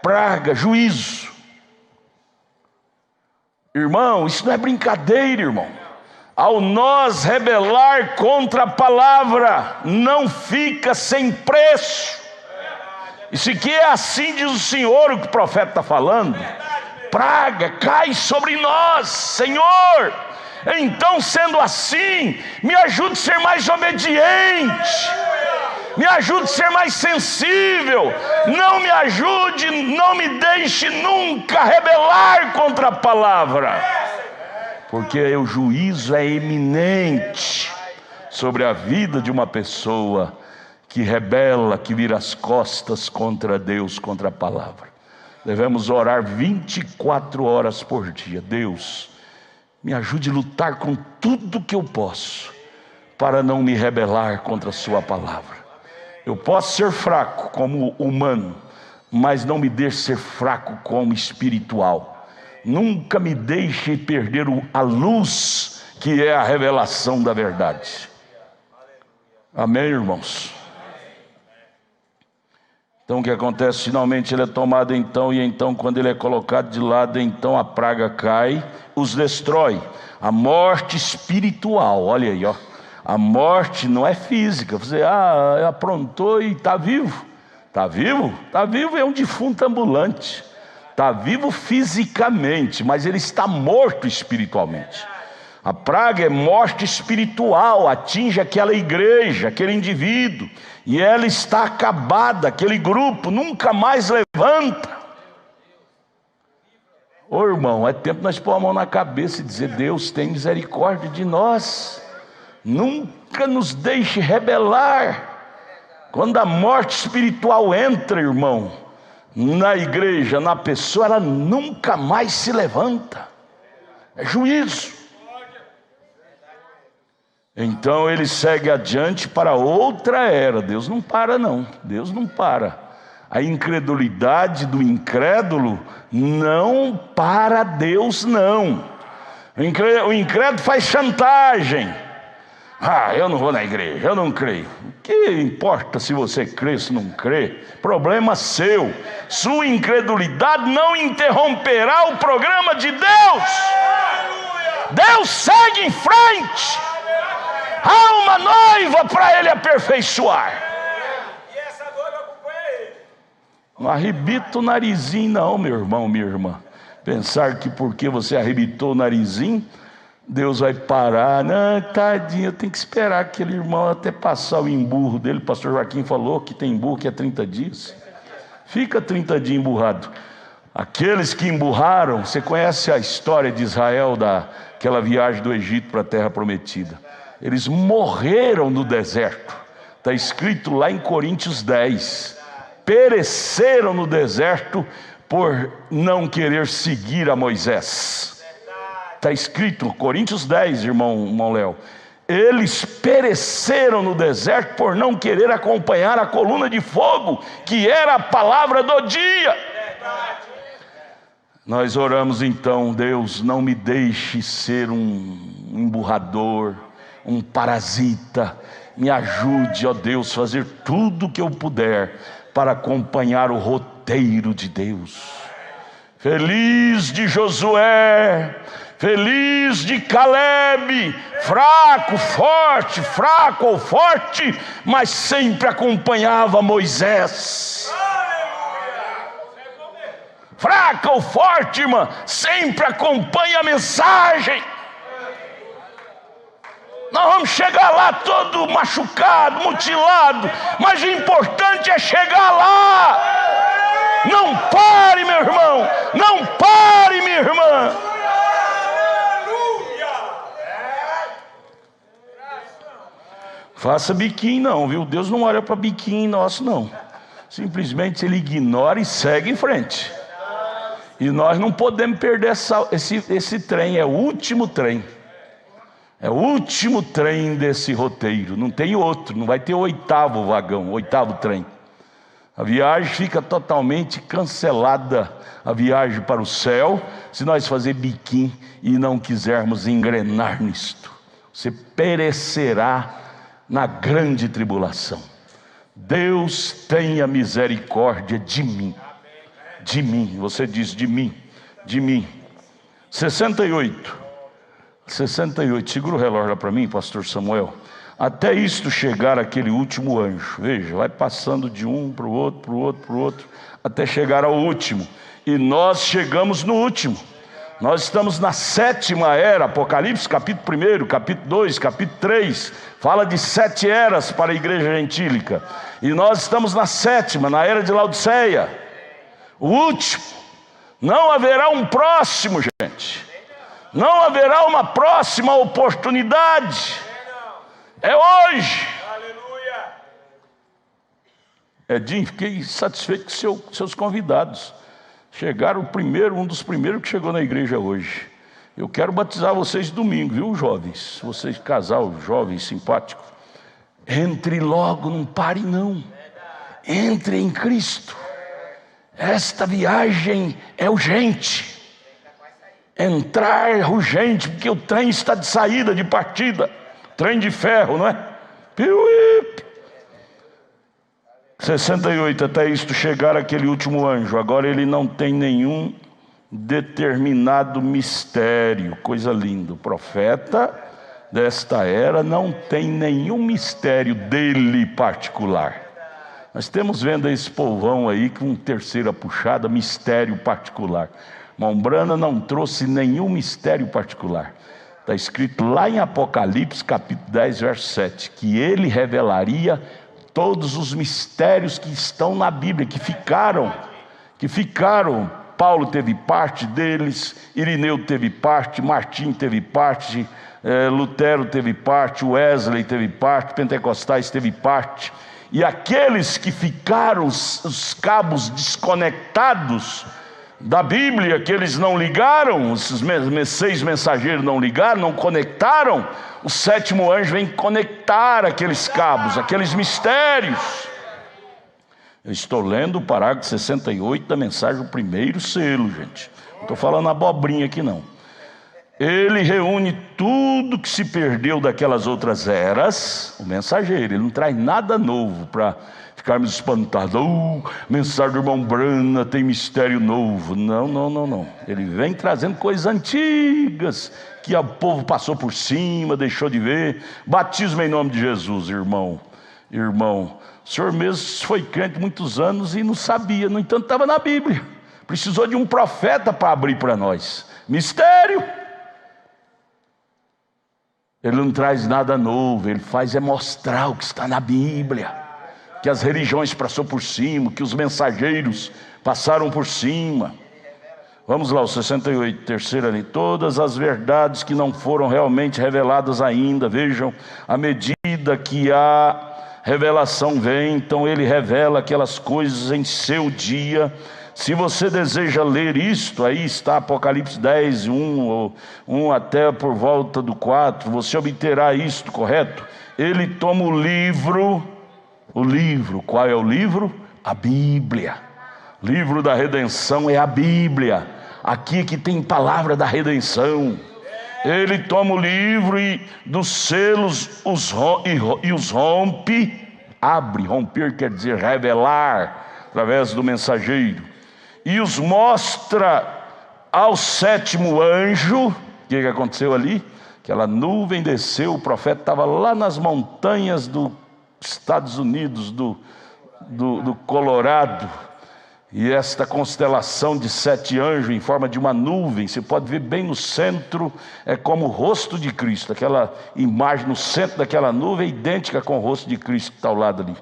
praga, juízo. Irmão, isso não é brincadeira, irmão. Ao nós rebelar contra a palavra, não fica sem preço. Isso aqui é assim, diz o Senhor, o que o profeta está falando. Praga cai sobre nós, Senhor. Então, sendo assim, me ajude a ser mais obediente, me ajude a ser mais sensível. Não me ajude, não me deixe nunca rebelar contra a palavra, porque o juízo é iminente sobre a vida de uma pessoa que rebela, que vira as costas contra Deus, contra a palavra. Devemos orar 24 horas por dia. Deus, me ajude a lutar com tudo que eu posso, para não me rebelar contra a sua palavra. Eu posso ser fraco como humano, mas não me deixe ser fraco como espiritual. Nunca me deixe perder a luz, que é a revelação da verdade. Amém, irmãos? Então o que acontece? Finalmente ele é tomado então, e então quando ele é colocado de lado, então a praga cai, os destrói. A morte espiritual, olha aí, ó. A morte não é física. Você aprontou e está vivo. Está vivo? Está vivo, é um defunto ambulante. Está vivo fisicamente, mas ele está morto espiritualmente. A praga é morte espiritual, atinge aquela igreja, aquele indivíduo, e ela está acabada, aquele grupo nunca mais levanta. Ô irmão, é tempo de nós pôr a mão na cabeça e dizer: Deus, tem misericórdia de nós, nunca nos deixe rebelar. Quando a morte espiritual entra, irmão, na igreja, na pessoa, ela nunca mais se levanta. É juízo. Então ele segue adiante para outra era. Deus não para não, Deus não para. A incredulidade do incrédulo não para Deus não. O incrédulo faz chantagem. Eu não vou na igreja, eu não creio. O que importa se você crê, se não crê? Problema seu. Sua incredulidade não interromperá o programa de Deus. Deus segue em frente. Há uma noiva para ele aperfeiçoar. E essa noiva acompanha ele. Não arrebita o narizinho não, meu irmão, minha irmã. Pensar que porque você arrebitou o narizinho, Deus vai parar. Não, tadinho, eu tenho que esperar aquele irmão até passar o emburro dele. O pastor Joaquim falou que tem emburro que é 30 dias. Fica 30 dias emburrado. Aqueles que emburraram, você conhece a história de Israel, daquela viagem do Egito para a terra prometida. Eles morreram no deserto. Está escrito lá em Coríntios 10. Pereceram no deserto por não querer seguir a Moisés. Está escrito, Coríntios 10, irmão Léo. Eles pereceram no deserto por não querer acompanhar a coluna de fogo, que era a palavra do dia. Nós oramos então: Deus, não me deixe ser um emburrador, um parasita. Me ajude, ó Deus, fazer tudo o que eu puder para acompanhar o roteiro de Deus. Feliz de Josué, feliz de Caleb, fraco ou forte, mas sempre acompanhava Moisés. Fraca ou forte, irmã, sempre acompanha a mensagem. Nós vamos chegar lá todo machucado, mutilado, mas o importante é chegar lá. Não pare, meu irmão, não pare, minha irmã. Faça biquinho não, viu? Deus não olha para biquinho nosso não. Simplesmente ele ignora e segue em frente. E nós não podemos perder esse trem, é o último trem. É o último trem desse roteiro, não tem outro, não vai ter o 8º vagão, 8º trem. A viagem fica totalmente cancelada, a viagem para o céu, se nós fazer biquinho e não quisermos engrenar nisto. Você perecerá na grande tribulação. Deus tenha misericórdia de mim. De mim, você diz de mim. 68, segura o relógio lá para mim, pastor Samuel. Até isto chegar aquele último anjo. Veja, vai passando de um para o outro, até chegar ao último. E nós chegamos no último. Nós estamos na 7ª era. Apocalipse capítulo 1, capítulo 2, capítulo 3 fala de 7 eras para a igreja gentílica. E nós estamos na 7ª, na era de Laodiceia. O último. Não haverá um próximo, gente. Não haverá uma próxima oportunidade. É hoje. Aleluia. Edinho, fiquei satisfeito com seus convidados. Chegaram um dos primeiros que chegou na igreja hoje. Eu quero batizar vocês domingo, viu, jovens? Vocês, casal jovem, simpático. Entre logo, não pare não. Entre em Cristo. Esta viagem é urgente. Entrar é urgente, porque o trem está de saída, de partida. Trem de ferro, não é? 68, até isto chegar aquele último anjo. Agora ele não tem nenhum determinado mistério. Coisa linda. O profeta desta era não tem nenhum mistério dele particular. Nós estamos vendo esse povão aí com terceira puxada, mistério particular. Mombrana não trouxe nenhum mistério particular. Está escrito lá em Apocalipse capítulo 10, verso 7, que ele revelaria todos os mistérios que estão na Bíblia, que ficaram. Paulo teve parte deles, Irineu teve parte, Martim teve parte, Lutero teve parte, Wesley teve parte, Pentecostais teve parte. E aqueles que ficaram, os cabos desconectados da Bíblia, que eles não ligaram, esses 6 mensageiros não ligaram, não conectaram, o 7º anjo vem conectar aqueles cabos, aqueles mistérios. Eu estou lendo o parágrafo 68 da mensagem, o primeiro selo, gente. Não estou falando abobrinha aqui não. Ele reúne tudo que se perdeu daquelas outras eras, o mensageiro, ele não traz nada novo para ficarmos espantados. Mensagem do irmão Brana tem mistério novo. Não. Ele vem trazendo coisas antigas que o povo passou por cima, deixou de ver. Batismo em nome de Jesus, irmão. O senhor mesmo foi crente muitos anos e não sabia, no entanto estava na Bíblia. Precisou de um profeta para abrir para nós. Mistério. Ele não traz nada novo, ele faz é mostrar o que está na Bíblia. Que as religiões passaram por cima, que os mensageiros passaram por cima. Vamos lá, o 68, terceira ali. Todas as verdades que não foram realmente reveladas ainda. Vejam, à medida que a revelação vem, então ele revela aquelas coisas em seu dia. Se você deseja ler isto, aí está Apocalipse 10, 1 até por volta do 4, você obterá isto, correto? Ele toma o livro, qual é o livro? A Bíblia. Livro da redenção é a Bíblia. Aqui que tem palavra da redenção. Ele toma o livro e dos selos os rompe. Abre, romper quer dizer revelar, através do mensageiro. E os mostra ao 7º anjo. O que aconteceu ali? Aquela nuvem desceu, o profeta estava lá nas montanhas dos Estados Unidos, do Colorado. E esta constelação de 7 anjos em forma de uma nuvem, você pode ver bem no centro, é como o rosto de Cristo. Aquela imagem no centro daquela nuvem é idêntica com o rosto de Cristo que está ao lado ali.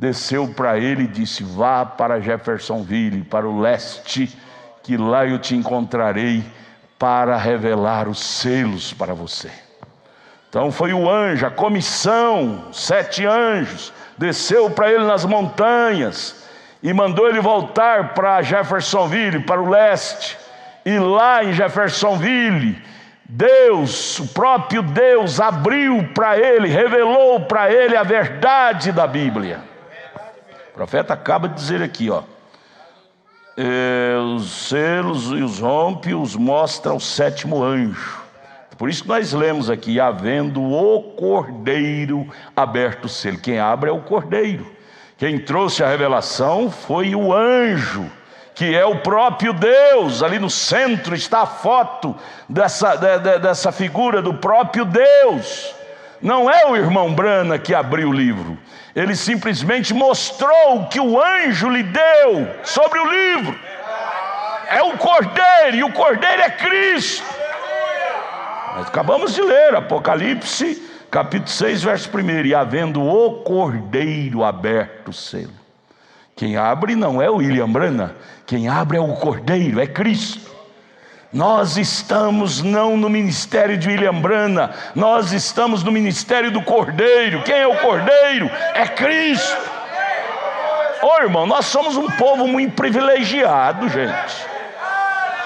Desceu para ele e disse: vá para Jeffersonville, para o leste, que lá eu te encontrarei para revelar os selos para você. Então foi o anjo, a comissão, 7 anjos, desceu para ele nas montanhas e mandou ele voltar para Jeffersonville, para o leste. E lá em Jeffersonville, Deus, o próprio Deus, abriu para ele, revelou para ele a verdade da Bíblia. profeta acaba de dizer aqui, ó. Os selos e os rompe, os mostra o sétimo anjo. Por isso que nós lemos aqui, havendo o cordeiro aberto o selo. Quem abre é o cordeiro. Quem trouxe a revelação foi o anjo, que é o próprio Deus. Ali no centro está a foto dessa figura do próprio Deus. Não é o irmão Brana que abriu o livro. Ele simplesmente mostrou o que o anjo lhe deu sobre o livro. É o cordeiro, e o cordeiro é Cristo. Nós acabamos de ler Apocalipse capítulo 6, verso 1. E havendo o cordeiro aberto o selo. Quem abre não é o William Brana. Quem abre é o cordeiro, é Cristo. Nós estamos não no ministério de William Brana. Nós estamos no ministério do cordeiro. Quem é o cordeiro? É Cristo. Ô irmão, nós somos um povo muito privilegiado, gente.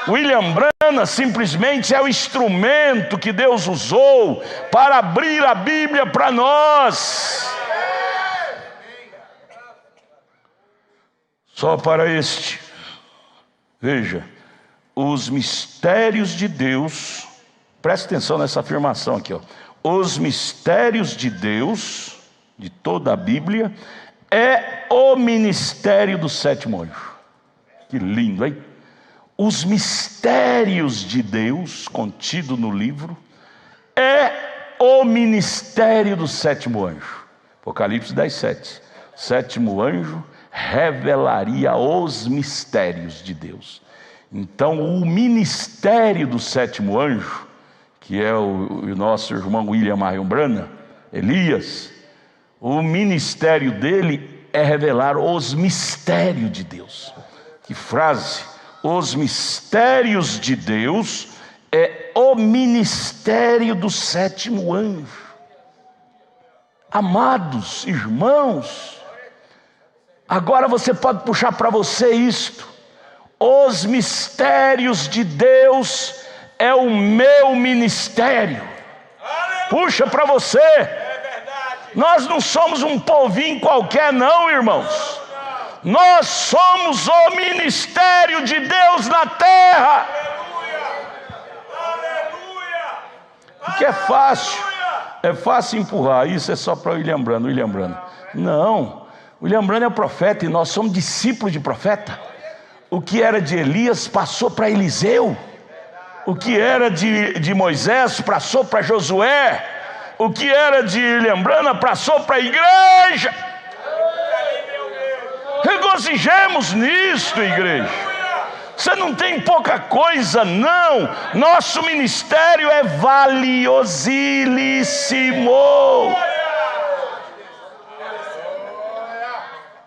William Brana simplesmente é o instrumento que Deus usou para abrir a Bíblia para nós. Só para este. Veja, os mistérios de Deus, preste atenção nessa afirmação aqui, ó. Os mistérios de Deus, de toda a Bíblia, é o ministério do sétimo anjo. Que lindo, hein? Os mistérios de Deus, contido no livro, é o ministério do sétimo anjo. Apocalipse 10, 7. O sétimo anjo revelaria os mistérios de Deus. Então, o ministério do sétimo anjo, que é o nosso irmão William Marion Brana, Elias, o ministério dele é revelar os mistérios de Deus. Que frase! Os mistérios de Deus é o ministério do sétimo anjo. Amados irmãos, agora você pode puxar para você isto. Os mistérios de Deus é o meu ministério. Puxa para você. Nós não somos um povinho qualquer não, irmãos. Nós somos o ministério de Deus na terra. Porque é fácil empurrar. Isso é só para William Brana. Não, William Brana é o profeta e nós somos discípulos de profeta. O que era de Elias passou para Eliseu. O que era de Moisés passou para Josué. O que era de William Brana passou para a igreja. Regozijemos nisto, igreja. Você não tem pouca coisa, não. Nosso ministério é valiosíssimo.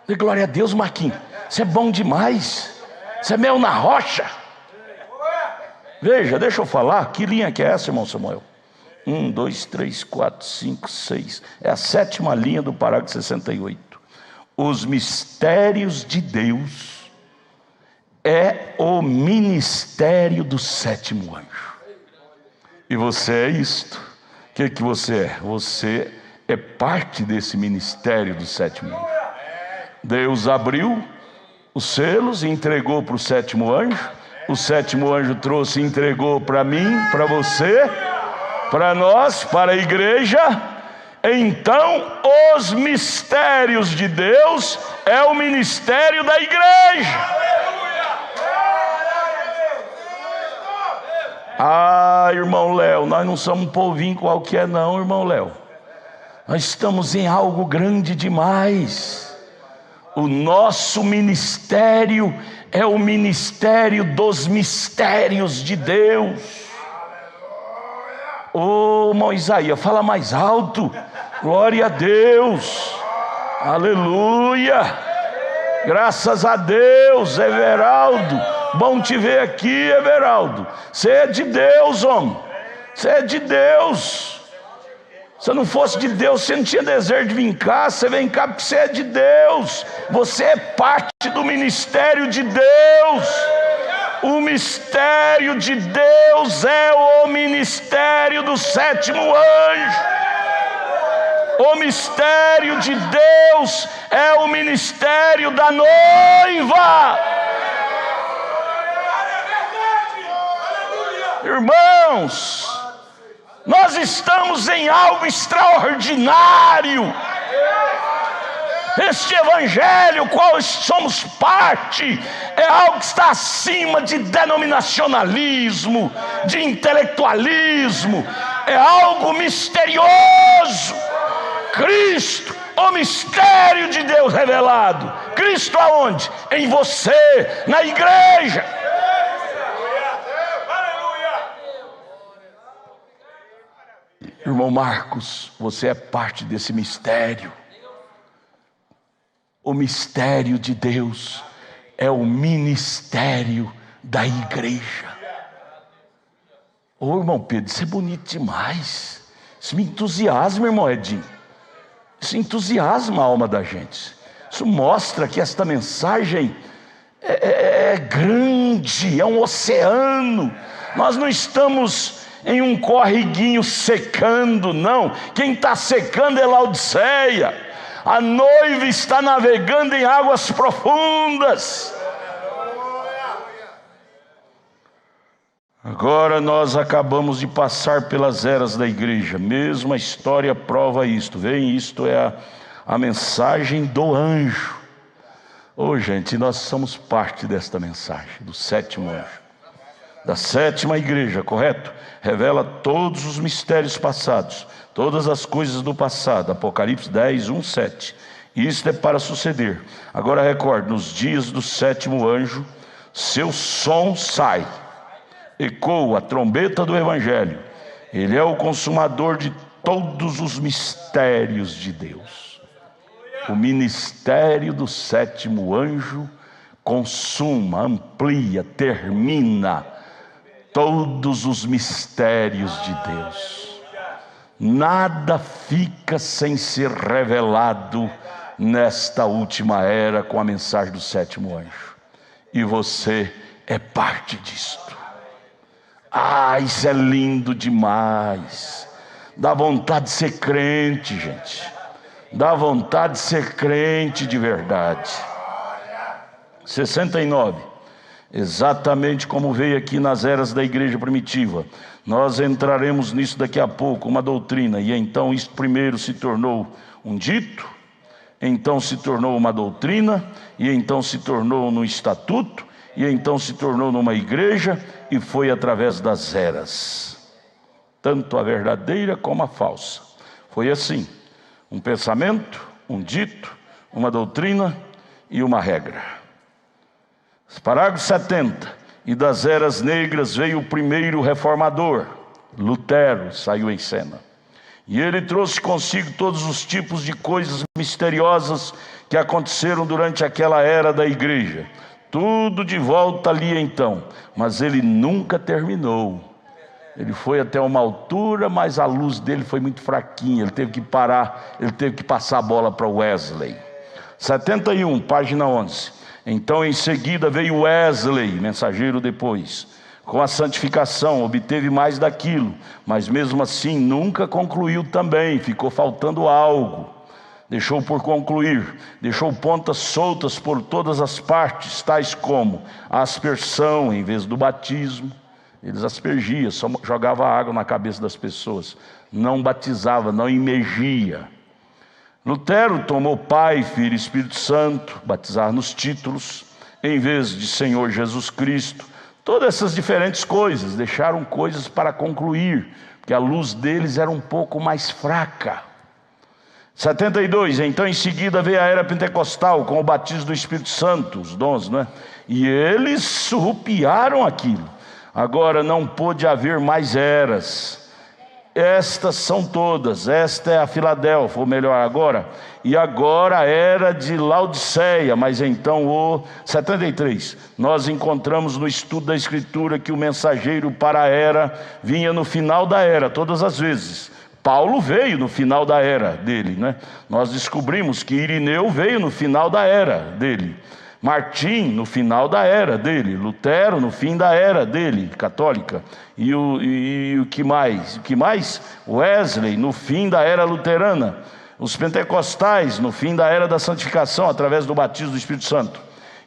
E glória a Deus, Marquinhos. Você é bom demais. Você é mel na rocha. Veja, deixa eu falar. Que linha que é essa, irmão Samuel? 1, 2, 3, 4, 5, 6. É a 7ª linha do parágrafo 68. Os mistérios de Deus é o ministério do sétimo anjo. E você é isto. O que você é? Você é parte desse ministério do sétimo anjo. Deus abriu os selos e entregou para o sétimo anjo. O sétimo anjo trouxe e entregou para mim, para você, para nós, para a igreja. Então, os mistérios de Deus é o ministério da igreja. Ah, irmão Léo, nós não somos um povinho qualquer não, irmão Léo. Nós estamos em algo grande demais. O nosso ministério é o ministério dos mistérios de Deus. Ô, Moisaías, fala mais alto. Glória a Deus. Aleluia. Graças a Deus, Everaldo. Bom te ver aqui, Everaldo. Você é de Deus, homem. Você é de Deus. Se não fosse de Deus, você não tinha desejo de vir cá. Você vem cá porque você é de Deus. Você é parte do ministério de Deus. O mistério de Deus é o ministério do sétimo anjo. O mistério de Deus é o ministério da noiva. Irmãos, nós estamos em algo extraordinário. Este evangelho, qual somos parte, é algo que está acima de denominacionalismo, de intelectualismo. É algo misterioso. Cristo, o mistério de Deus revelado. Cristo aonde? Em você, na igreja. Irmão Marcos, você é parte desse mistério. O mistério de Deus é o ministério da igreja. Ô irmão Pedro, isso é bonito demais. Isso me entusiasma, irmão Edinho. Isso entusiasma a alma da gente. Isso mostra que esta mensagem é grande, é um oceano. Nós não estamos em um corriguinho secando, não. Quem está secando é Laodiceia. A noiva está navegando em águas profundas. Agora nós acabamos de passar pelas eras da igreja. Mesmo a história prova isto. Vem, isto é a mensagem do anjo. Ô gente, nós somos parte desta mensagem, do sétimo anjo, da sétima igreja, correto? Revela todos os mistérios passados, todas as coisas do passado. Apocalipse 10, 1, 7. Isto é para suceder. Agora recorde, nos dias do sétimo anjo, seu som sai, ecoa a trombeta do evangelho. Ele é o consumador de todos os mistérios de Deus. O ministério do sétimo anjo consuma, amplia, termina todos os mistérios de Deus. Nada fica sem ser revelado nesta última era com a mensagem do sétimo anjo. E você é parte disto. Ah, isso é lindo demais. Dá vontade de ser crente, gente. Dá vontade de ser crente de verdade. 69. Exatamente como veio aqui nas eras da igreja primitiva. Nós entraremos nisso daqui a pouco, uma doutrina. E então isso primeiro se tornou um dito, então se tornou uma doutrina, e então se tornou um estatuto, e então se tornou numa igreja, e foi através das eras. Tanto a verdadeira como a falsa. Foi assim. Um pensamento, um dito, uma doutrina e uma regra. Parágrafo 70. E das eras negras veio o primeiro reformador, Lutero, saiu em cena. E ele trouxe consigo todos os tipos de coisas misteriosas que aconteceram durante aquela era da igreja. Tudo de volta ali então, mas ele nunca terminou. Ele foi até uma altura, mas a luz dele foi muito fraquinha. Ele teve que parar, ele teve que passar a bola para Wesley. 71, página 11. Então em seguida veio Wesley, mensageiro depois. Com a santificação, obteve mais daquilo, mas mesmo assim nunca concluiu também. Ficou faltando algo. Deixou por concluir, deixou pontas soltas por todas as partes, tais como a aspersão em vez do batismo. Eles aspergiam, só jogava água na cabeça das pessoas. Não batizava, não imergia. Lutero tomou Pai, Filho e Espírito Santo, batizar nos títulos, em vez de Senhor Jesus Cristo. Todas essas diferentes coisas, deixaram coisas para concluir, porque a luz deles era um pouco mais fraca. 72, então em seguida veio a era pentecostal, com o batismo do Espírito Santo, os dons, né? E eles surrupiaram aquilo. Agora não pôde haver mais eras. Estas são todas. Esta é a Filadélfia, ou melhor agora. E agora a era de Laodiceia. Mas então o 73. Nós encontramos no estudo da Escritura que o mensageiro para a era vinha no final da era, todas as vezes. Paulo veio no final da era dele, né? Nós descobrimos que Irineu veio no final da era dele. Martim no final da era dele, Lutero no fim da era dele, católica, e o que mais? Wesley no fim da era luterana, Os pentecostais, no fim da era da santificação, através do batismo do Espírito Santo.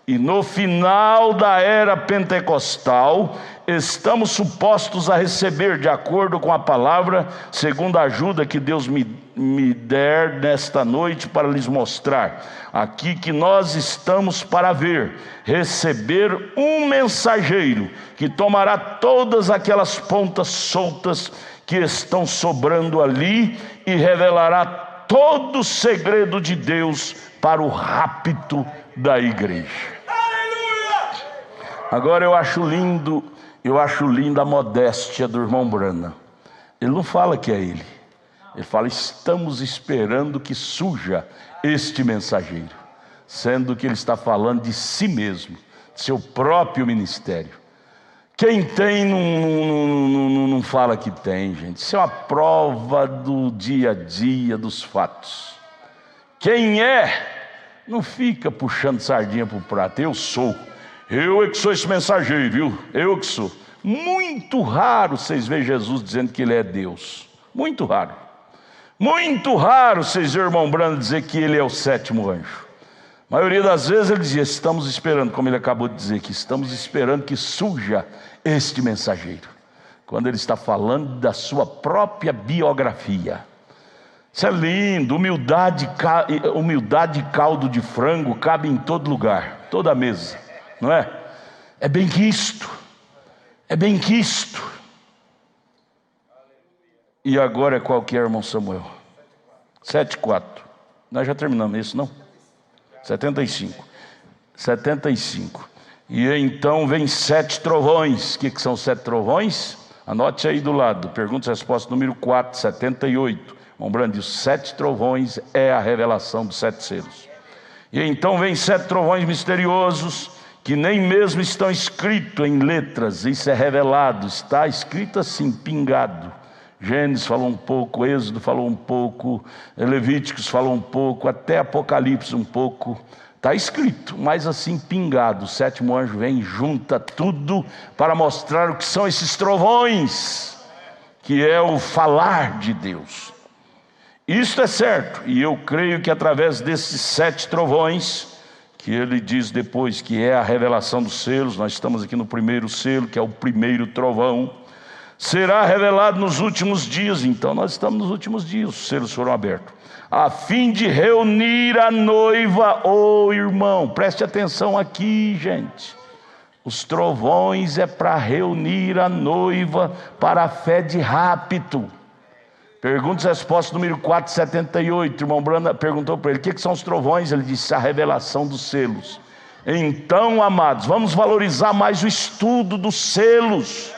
E no final da era pentecostal, estamos supostos a receber, de acordo com a palavra, segundo a ajuda que Deus me der nesta noite para lhes mostrar, aqui que nós estamos para ver, receber um mensageiro, que tomará todas aquelas pontas soltas que estão sobrando ali, e revelará todo o segredo de Deus para o rapto da igreja. Agora eu acho linda a modéstia do irmão Branham. Ele não fala que é ele. Ele fala: estamos esperando que surja este mensageiro, sendo que ele está falando de si mesmo, de seu próprio ministério. Quem tem não fala que tem, gente. Isso é uma prova do dia a dia, dos fatos. Quem não fica puxando sardinha para o prato. Eu é que sou esse mensageiro, viu? Eu que sou. Muito raro vocês verem Jesus dizendo que ele é Deus. Muito raro. Muito raro vocês verem o irmão Branham dizer que ele é o sétimo anjo. A maioria das vezes ele dizia: estamos esperando, como ele acabou de dizer, que estamos esperando que surja este mensageiro. Quando ele está falando da sua própria biografia. Isso é lindo. Humildade e caldo de frango cabe em todo lugar, toda mesa. Não é? É bem quisto. É bem quisto. E agora é qual que é, irmão Samuel? 7:4. Nós já terminamos isso, não? 75. E então vem 7 trovões. O que são 7 trovões? Anote aí do lado. Pergunta e resposta número 4, 78. Lembrando, os 7 trovões é a revelação dos 7 selos. E então vem 7 trovões misteriosos, que nem mesmo estão escritos em letras. Isso é revelado, está escrito assim, pingado. Gênesis falou um pouco, Êxodo falou um pouco, Levíticos falou um pouco, até Apocalipse um pouco. Está escrito, mas assim pingado. O 7º anjo vem e junta tudo para mostrar o que são esses trovões, que é o falar de Deus. Isto é certo, e eu creio que através desses 7 trovões, que ele diz depois que é a revelação dos selos, nós estamos aqui no primeiro selo, que é o primeiro trovão, será revelado nos últimos dias. Então nós estamos nos últimos dias, os selos foram abertos, a fim de reunir a noiva. Irmão, preste atenção aqui, gente. Os trovões é para reunir a noiva para a fé de rapto. Pergunta e resposta número 4, 78. O irmão Branham perguntou para ele: o que são os trovões? Ele disse: a revelação dos selos. Então, amados, vamos valorizar mais o estudo dos selos.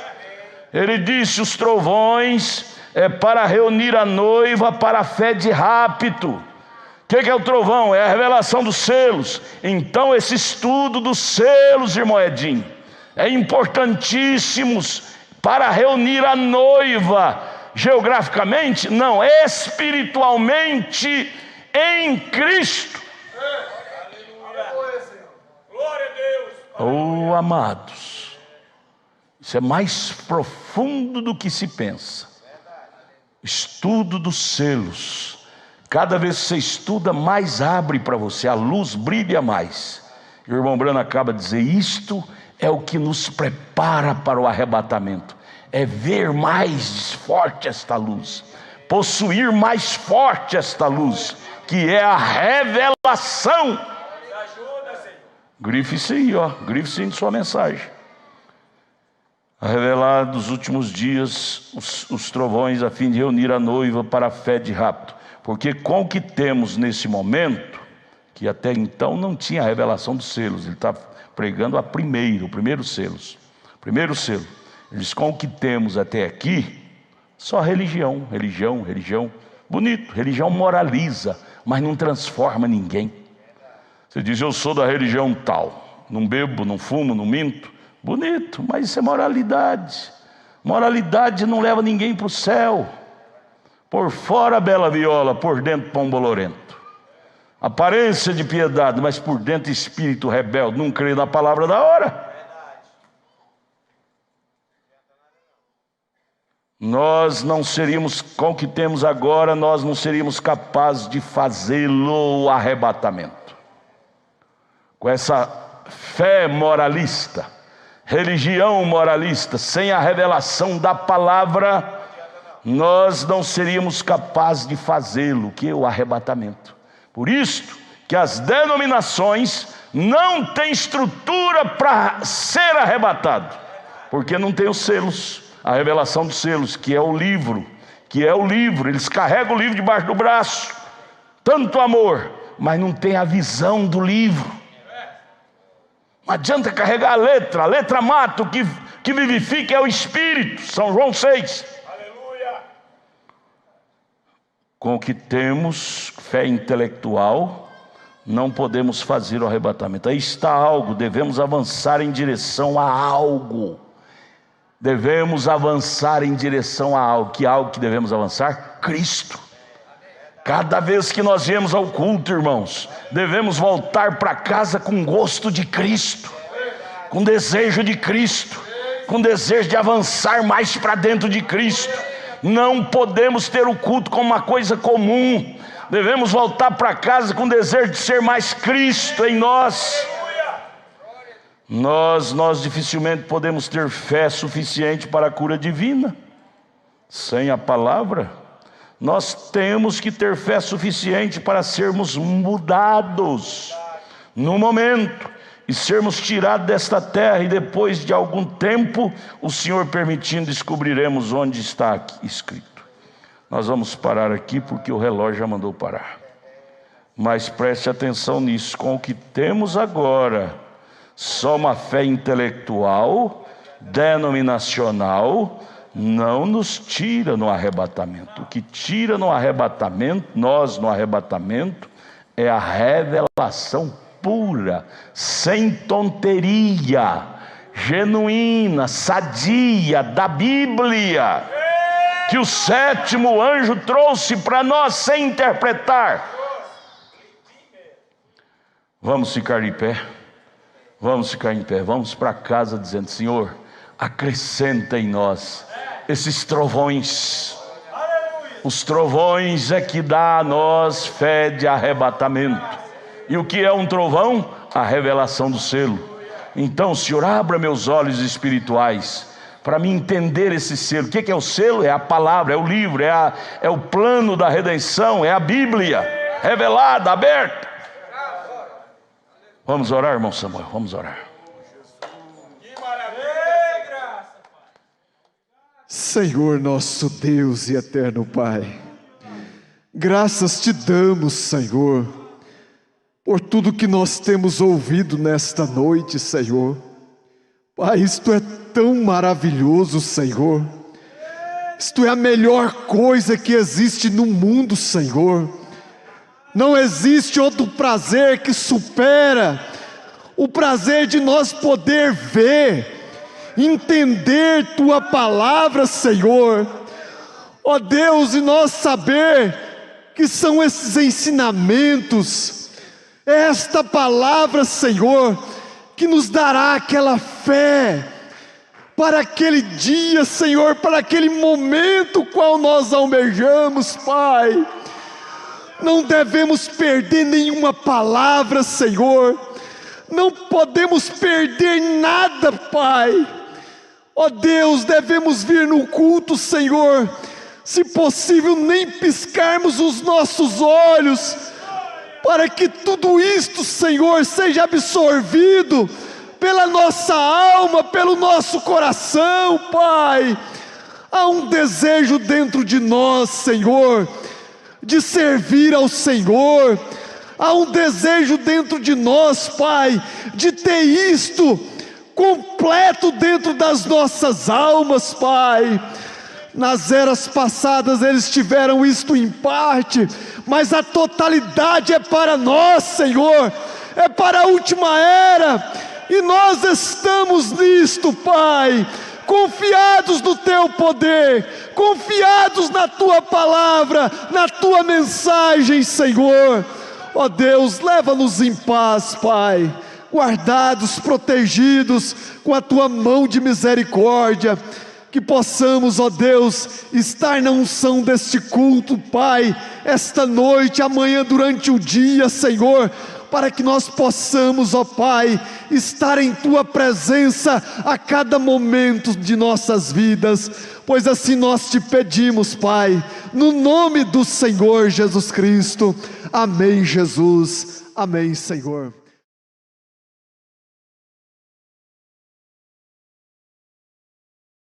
Ele disse: os trovões é para reunir a noiva para a fé de rapto. O que é o trovão? É a revelação dos selos. Então esse estudo dos selos, irmão Edinho, é importantíssimo para reunir a noiva, geograficamente, não, espiritualmente, em Cristo. Glória a Deus. Amados, isso é mais profundo do que se pensa. Estudo dos selos. Cada vez que você estuda, mais abre para você, a luz brilha mais. E o irmão Branham acaba de dizer: isto é o que nos prepara para o arrebatamento. É ver mais forte esta luz, possuir mais forte esta luz, que é a revelação. Grife isso aí, grife isso aí em sua mensagem. A revelar dos últimos dias os trovões, a fim de reunir a noiva para a fé de rapto. Porque com o que temos nesse momento, que até então não tinha a revelação dos selos, ele está pregando o primeiro selo. Ele diz: com o que temos até aqui, só religião. Bonito, religião moraliza, mas não transforma ninguém. Você diz: eu sou da religião tal, não bebo, não fumo, não minto. Bonito, mas isso é moralidade. Moralidade não leva ninguém para o céu. Por fora bela viola, por dentro pão bolorento. Aparência de piedade, mas por dentro espírito rebelde, não crê na palavra da hora. nós não seríamos, com o que temos agora, nós não seríamos capazes de fazê-lo o arrebatamento. Com essa fé moralista, religião moralista, sem a revelação da palavra, nós não seríamos capazes de fazê-lo, que é o arrebatamento. Por isso que as denominações não têm estrutura para ser arrebatado, porque não tem os selos, a revelação dos selos, que é o livro, eles carregam o livro debaixo do braço, tanto amor, mas não tem a visão do livro. Não adianta carregar a letra mata, o que vivifica é o Espírito, São João 6. Aleluia. Com o que temos, fé intelectual, não podemos fazer o arrebatamento. Aí está algo, devemos avançar em direção a algo. Devemos avançar em direção a algo. Que algo que devemos avançar? Cristo. Cada vez que nós viemos ao culto, irmãos, devemos voltar para casa com gosto de Cristo, com desejo de Cristo, com desejo de avançar mais para dentro de Cristo. Não podemos ter o culto como uma coisa comum. Devemos voltar para casa com desejo de ser mais Cristo em nós. Nós dificilmente podemos ter fé suficiente para a cura divina sem a palavra. Nós temos que ter fé suficiente para sermos mudados no momento e sermos tirados desta terra, e depois de algum tempo, o Senhor permitindo, descobriremos onde está aqui escrito. Nós vamos parar aqui porque o relógio já mandou parar, mas preste atenção nisso. Com o que temos agora, só uma fé intelectual, denominacional, não nos tira no arrebatamento. O que tira no arrebatamento, nós no arrebatamento, é a revelação pura, sem tonteria, genuína, sadia da Bíblia, que o sétimo anjo trouxe para nós sem interpretar. Vamos ficar de pé. Vamos ficar em pé, vamos para casa dizendo: Senhor, acrescenta em nós esses trovões. Os trovões é que dá a nós fé de arrebatamento. E o que é um trovão? A revelação do selo. Então, Senhor, abra meus olhos espirituais para me entender esse selo. O que é o selo? É a palavra, é o livro, é o plano da redenção, é a Bíblia revelada, aberta. Vamos orar, irmão Samuel, vamos orar. Senhor nosso Deus e eterno Pai, graças te damos, Senhor, por tudo que nós temos ouvido nesta noite, Senhor. Pai, isto é tão maravilhoso, Senhor. Isto é a melhor coisa que existe no mundo, Senhor. Não existe outro prazer que supera o prazer de nós poder ver, entender Tua palavra, Senhor. Ó Deus, e nós saber que são esses ensinamentos, esta palavra, Senhor, que nos dará aquela fé para aquele dia, Senhor, para aquele momento qual nós almejamos, Pai. Não devemos perder nenhuma palavra, Senhor. Não podemos perder nada, Pai. Ó Deus, devemos vir no culto, Senhor, se possível nem piscarmos os nossos olhos, para que tudo isto, Senhor, seja absorvido pela nossa alma, pelo nosso coração, Pai. Há um desejo dentro de nós, Senhor, de servir ao Senhor. Há um desejo dentro de nós, Pai, de ter isto completo dentro das nossas almas, Pai. Nas eras passadas eles tiveram isto em parte, mas a totalidade é para nós, Senhor. É para a última era, e nós estamos nisto, Pai, confiados no Teu poder, confiados na Tua palavra, na Tua mensagem, Senhor. Ó Deus, leva-nos em paz, Pai, guardados, protegidos com a Tua mão de misericórdia. que possamos, ó Deus, estar na unção deste culto, Pai, esta noite, amanhã, durante o dia, Senhor, para que nós possamos, ó Pai, estar em Tua presença a cada momento de nossas vidas, pois assim nós te pedimos, Pai, no nome do Senhor Jesus Cristo. Amém, Jesus. Amém, Senhor.